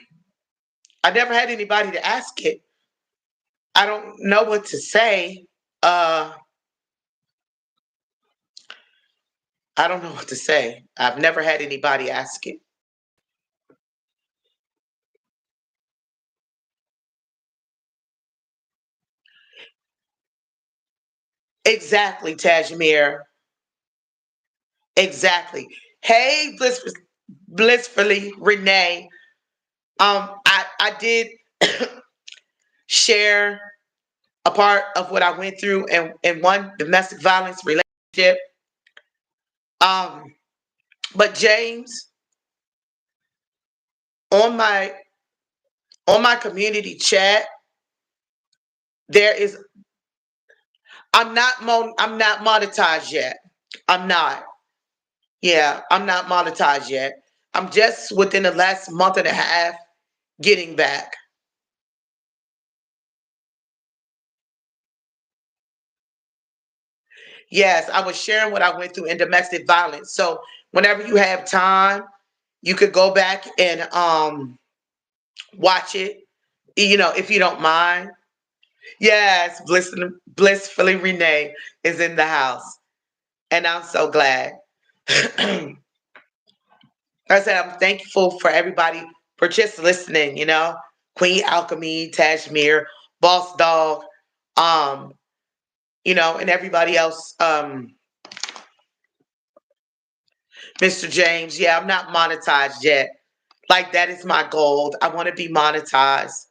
I never had anybody to ask it. I don't know what to say. Uh, I don't know what to say. I've never had anybody ask it. Exactly, Tajmir. Exactly. Hey, blissfully, Renee. I did share a part of what I went through in one domestic violence relationship. Um, but James, on my community chat, there is I'm not monetized yet. I'm not. Yeah, I'm not monetized yet. I'm just within the last month and a half getting back. Yes, I was sharing what I went through in domestic violence. So whenever you have time, you could go back and watch it. If you don't mind. Yes, blissfully Renee is in the house, and I'm so glad. Like I said, I'm thankful for everybody for just listening. Queen Alchemy, Tashmir, Boss Dog, um, and everybody else. Mr. James, yeah, I'm not monetized yet. Like that is my goal. I want to be monetized,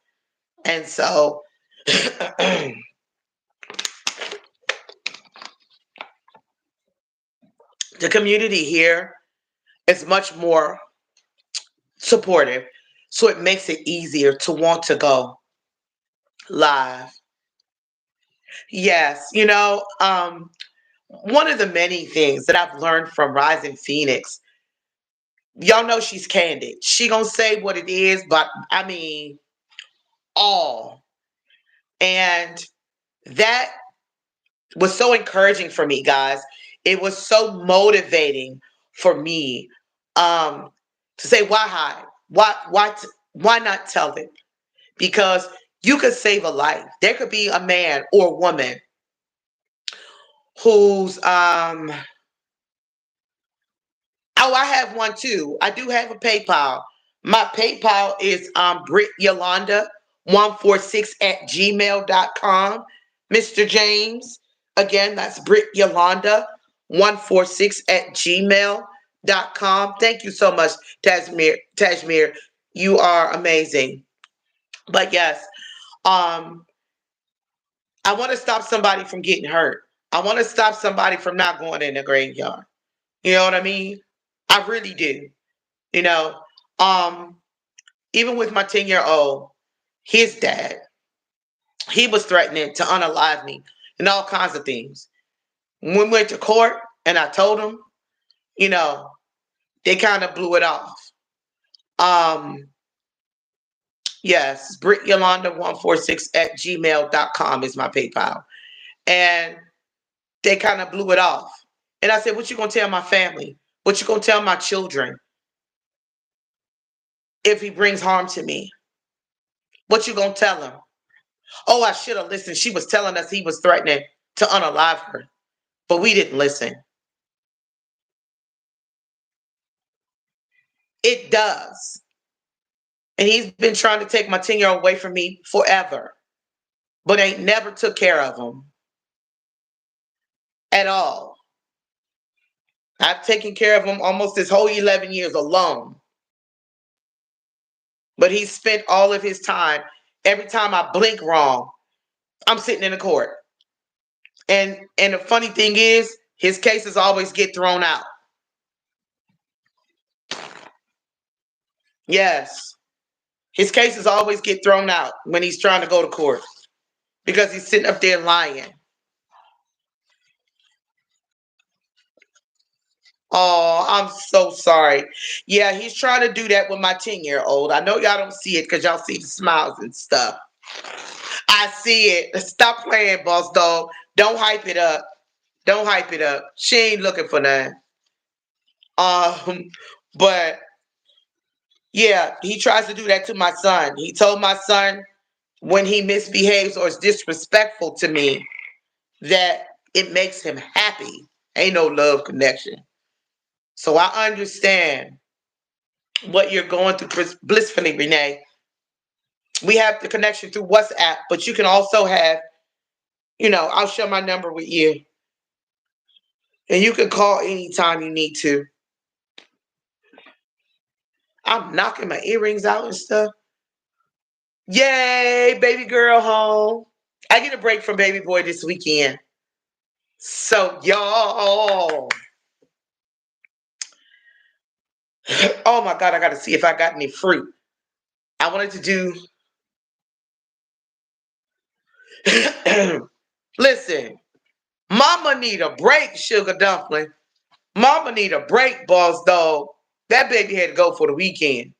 and so the community here is much more supportive. So it makes it easier to want to go live. Yes, one of the many things that I've learned from Rising Phoenix, y'all know she's candid. She gonna say what it is, but I mean all. And that was so encouraging for me, guys. It was so motivating for me to say, why hide? Why not tell them? Because you could save a life. There could be a man or woman who's oh, I have one too. I do have a PayPal. My PayPal is Britt Yolanda 146 at gmail.com. Mr. James. Again, that's Britt Yolanda 146 at gmail.com. Thank you so much, Tajmir. You are amazing. But yes, um, I want to stop somebody from getting hurt. I want to stop somebody from not going in the graveyard. You know what I mean? I really do. You know, um, even with my 10-year-old, his dad, he was threatening to unalive me and all kinds of things. When we went to court and I told him, you know, they kind of blew it off. Um, yes, Britt Yolanda 146 at gmail.com is my PayPal. And they kind of blew it off. And I said, what you gonna tell my family? What you gonna tell my children if he brings harm to me? What you gonna tell them? Oh, I should have listened. She was telling us he was threatening to unalive her, but we didn't listen. It does. And he's been trying to take my 10-year-old away from me forever, but ain't never took care of him at all. I've taken care of him almost his whole 11 years alone. But he spent all of his time, every time I blink wrong, I'm sitting in the court. And the funny thing is, his cases always get thrown out. Yes. His cases always get thrown out when he's trying to go to court because he's sitting up there lying. Oh, I'm so sorry. Yeah, he's trying to do that with my 10-year-old. I know y'all don't see it because y'all see the smiles and stuff. I see it. Stop playing, boss dog. Don't hype it up. Don't hype it up. She ain't looking for nothing. Um, but yeah, he tries to do that to my son. He told my son when he misbehaves or is disrespectful to me that it makes him happy. Ain't no love connection. So I understand what you're going through blissfully, Renee. We have the connection through WhatsApp, but you can also have, I'll share my number with you. And you can call anytime you need to. I'm knocking my earrings out and stuff. Yay, baby girl home. I get a break from baby boy this weekend. So, y'all. Oh my God, I got to see if I got any fruit. I wanted to do. Listen, mama need a break, sugar dumpling. Mama need a break, boss dog. That baby had to go for the weekend.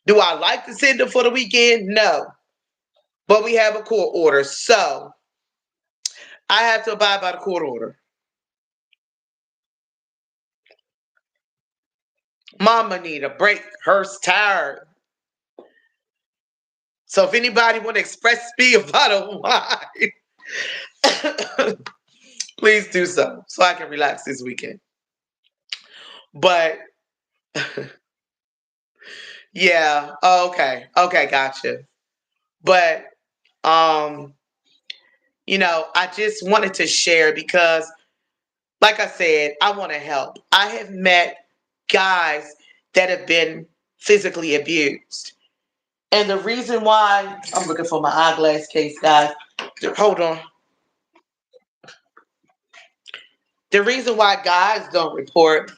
Do I like to send her for the weekend? No. But we have a court order, so I have to abide by the court order. Mama need a break. Her's tired. So if anybody want to express me about a wine, please do so I can relax this weekend. But yeah, okay, gotcha. But um, I just wanted to share because, like I said, I want to help. I have met guys that have been physically abused. And the reason why I'm looking for my eyeglass case, guys. Hold on. The reason why guys don't report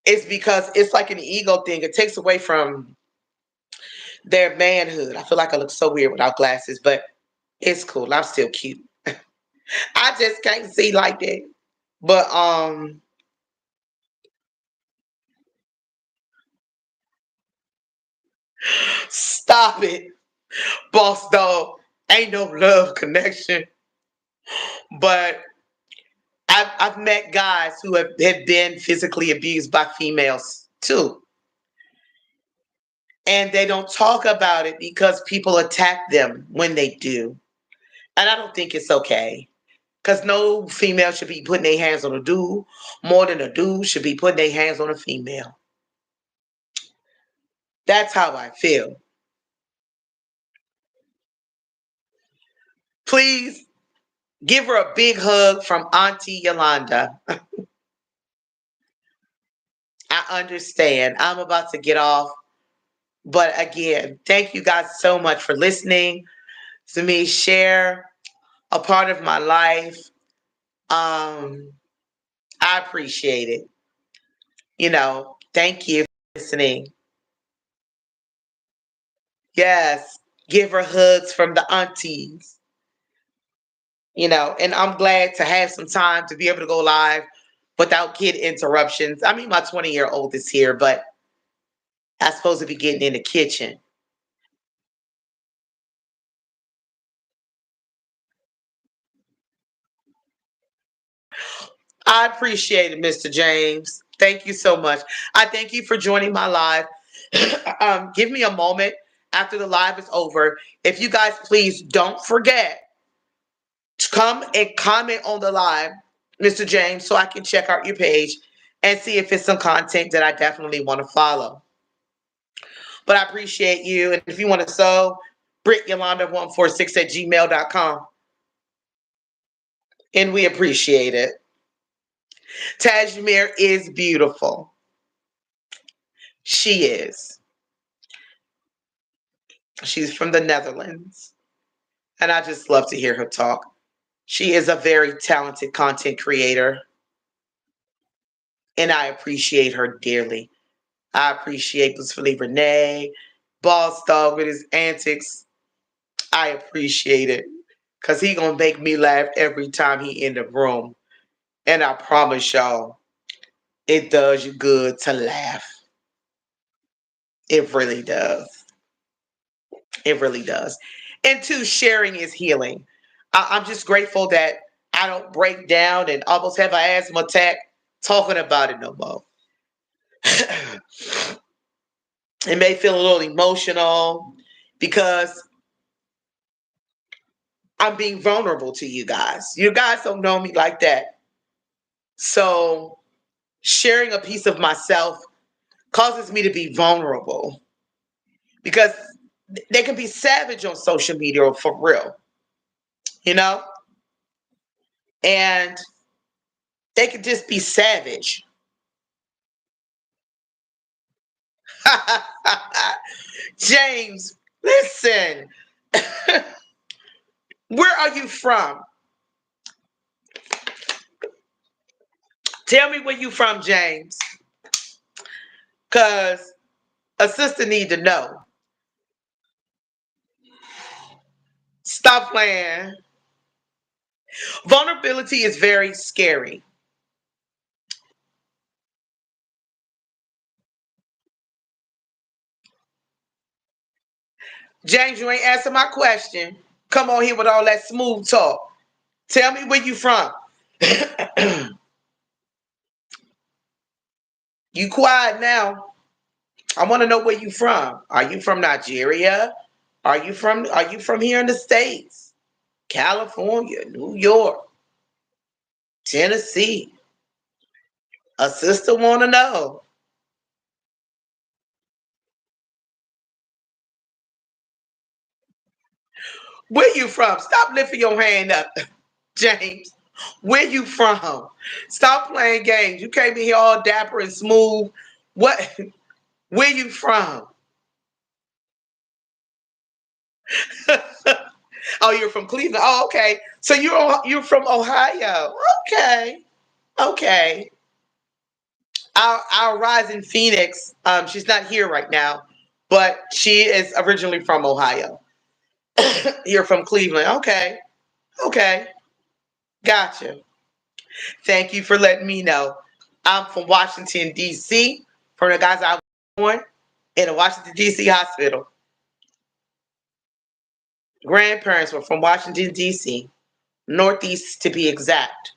is because it's like an ego thing. It takes away from their manhood. I feel like I look so weird without glasses, but it's cool. I'm still cute. I just can't see like that. But stop it, boss dog. Ain't no love connection. But I've met guys who have been physically abused by females too. And they don't talk about it because people attack them when they do. And I don't think it's okay. Because no female should be putting their hands on a dude more than a dude should be putting their hands on a female. That's how I feel. Please give her a big hug from Auntie Yolanda. I understand. I'm about to get off. But again, thank you guys so much for listening to me share a part of my life. Um, I appreciate it. Thank you for listening. Yes, give her hugs from the aunties. And I'm glad to have some time to be able to go live without kid interruptions. I mean, my 20-year-old is here, but I'm supposed to be getting in the kitchen. I appreciate it, Mr. James. Thank you so much. I thank you for joining my live. Give me a moment after the live is over. If you guys please don't forget to come and comment on the live, Mr. James, so I can check out your page and see if it's some content that I definitely want to follow. But I appreciate you. And if you want to sew, Britt Yolanda146 at gmail.com. And we appreciate it. Tajmir is beautiful. She is. She's from the Netherlands. And I just love to hear her talk. She is a very talented content creator. And I appreciate her dearly. I appreciate Blissfully Renee, Boss Dog with his antics. I appreciate it. Because he going to make me laugh every time he in the room. And I promise y'all, it does you good to laugh. It really does. It really does. And two, sharing is healing. I'm just grateful that I don't break down and almost have an asthma attack talking about it no more. It may feel a little emotional because I'm being vulnerable to you guys. You guys don't know me like that. So sharing a piece of myself causes me to be vulnerable because they can be savage on social media for real, you know? And they could just be savage. James, listen. Where are you from? Tell me where you from, James. Cause a sister need to know. Stop playing. Vulnerability is very scary. James, you ain't answer my question. Come on here with all that smooth talk. Tell me where you from. You quiet now. I want to know where you from. Are you from Nigeria? Are you from here in the States? California, New York, Tennessee. A sister want to know. Where you from? Stop lifting your hand up, James. Where you from? Stop playing games. You came in here all dapper and smooth. What? Where you from? Oh, you're from Cleveland. Oh, okay. So you're from Ohio. Okay, okay. Our rising Phoenix. She's not here right now, but she is originally from Ohio. You're from Cleveland. Okay, okay. Gotcha. Thank you for letting me know. I'm from Washington, D.C., from the guys I was born in a Washington, D.C. hospital. Grandparents were from Washington, D.C., Northeast to be exact.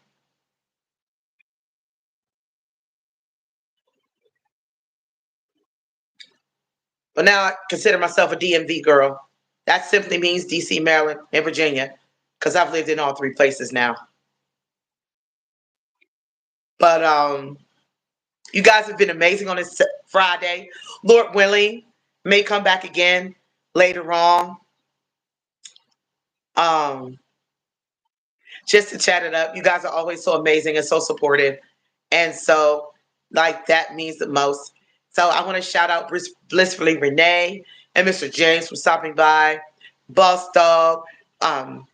But now I consider myself a DMV girl. That simply means D.C., Maryland, and Virginia, because I've lived in all three places now. But you guys have been amazing on this Friday. Lord willing, may come back again later on. Um, just to chat it up. You guys are always so amazing and so supportive. And so Like that means the most. So I want to shout out Blissfully Renee and Mr. James for stopping by. Boss Dog, um,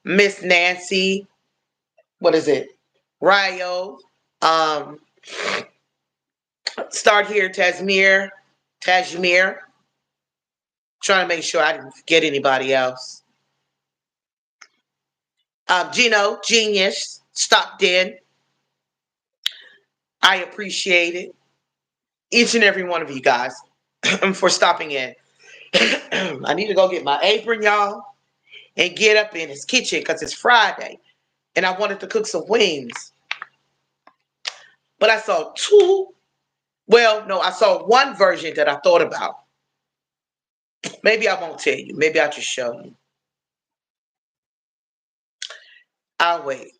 Miss Nancy, what is it? Ryo, um, Start Here, Tajmir. Trying to make sure I didn't forget anybody else. Gino, Genius, stopped in. I appreciate it. Each and every one of you guys for stopping in. I need to go get my apron, y'all, and get up in his kitchen because it's Friday and I wanted to cook some wings. But I saw two. Well, no, I saw one version that I thought about. Maybe I won't tell you. Maybe I'll just show you. I'll wait.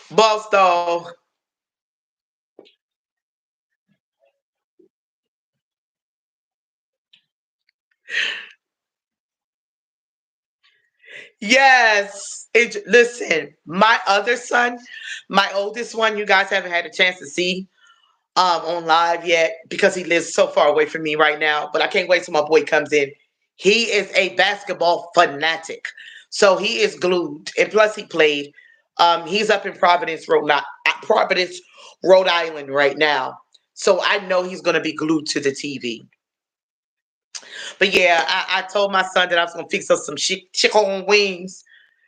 Boss dog. Yes. Listen, my other son, my oldest one, you guys haven't had a chance to see on live yet because he lives so far away from me right now. But I can't wait till my boy comes in. He is a basketball fanatic. So he is glued. And plus he played. He's up in Providence, Rhode Island right now. So I know he's gonna be glued to the TV. But yeah, I told my son that I was gonna fix us some chicken wings.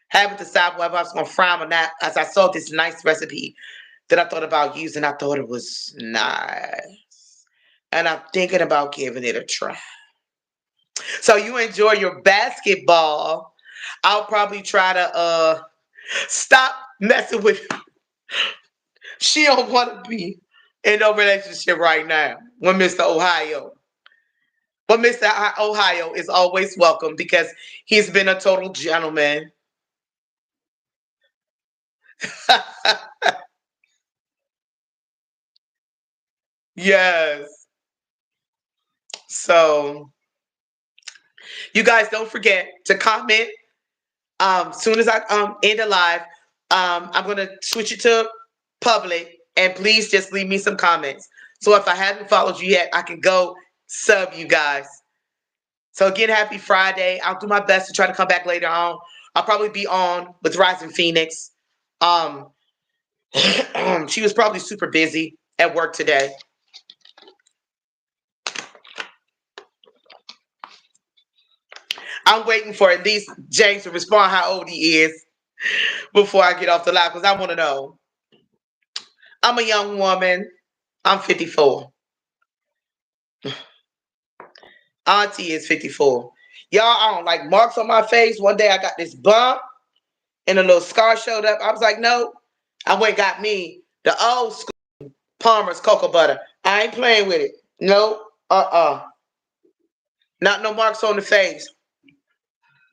Haven't decided whether I was gonna fry them or not. As I saw this nice recipe that I thought about using, I thought it was nice, and I'm thinking about giving it a try. So you enjoy your basketball. I'll probably try to stop messing with. She don't want to be in no relationship right now with Mr. Ohio. But Mr. Ohio is always welcome because he's been a total gentleman. Yes. So you guys don't forget to comment. Soon as I end the live, I'm gonna switch it to public, and please just leave me some comments. So if I haven't followed you yet, I can go sub you guys. So again, happy Friday. I'll do my best to try to come back later on. I'll probably be on with Rising Phoenix. Um, she was probably super busy at work today. I'm waiting for at least James to respond how old he is before I get off the live because I want to know. I'm a young woman. I'm 54. Auntie is 54. Y'all, I don't like marks on my face. One day I got this bump and a little scar showed up. I was like, no. I went and got me the old school Palmer's cocoa butter. I ain't playing with it. No. Not no marks on the face.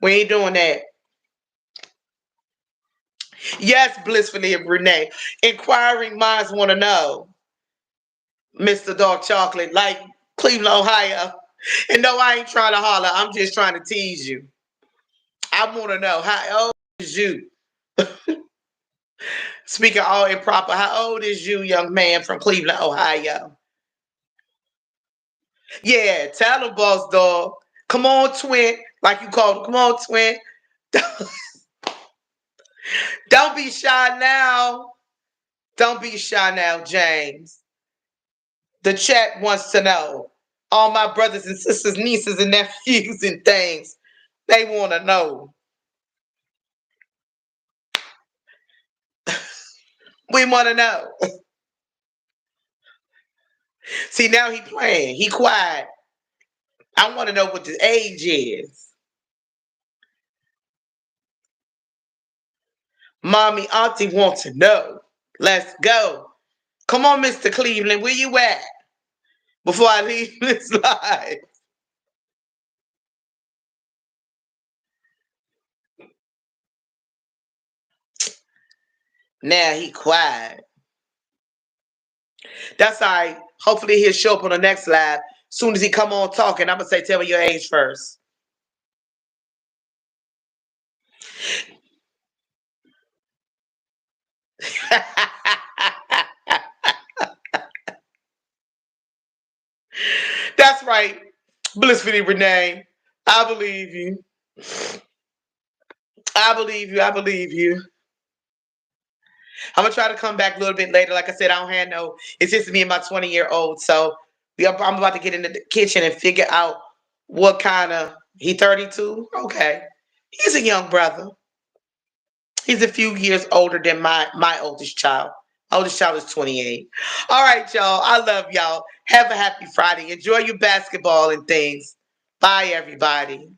We ain't doing that. Yes, blissfully Renee. Inquiring minds want to know, Mr. Dark Chocolate, like Cleveland, Ohio. And no, I ain't trying to holler. I'm just trying to tease you. I want to know how old is you? Speaking all improper, how old is you, young man from Cleveland, Ohio? Yeah, tell him, boss dog. Come on, twin. Like you called him. Come on, twin. Don't be shy now. Don't be shy now, James. The chat wants to know. All my brothers and sisters, nieces and nephews and things. They want to know. We want to know. See, now he playing. He quiet. I want to know what the age is. Mommy, auntie wants to know. Let's go. Come on, Mr. Cleveland. Where you at? Before I leave this live. Now he quiet. That's all right. Hopefully he'll show up on the next live. Soon as he come on talking, I'm gonna say, tell me your age first. That's right. Blissfully Renee. I believe you. I believe you. I believe you. I'm gonna try to come back a little bit later. Like I said, I don't have no. It's just me and my 20-year-old. So I'm about to get into the kitchen and figure out what kind of. He 32. Okay, he's a young brother. He's a few years older than my oldest child. My oldest child is 28. All right, y'all. I love y'all. Have a happy Friday. Enjoy your basketball and things. Bye, everybody.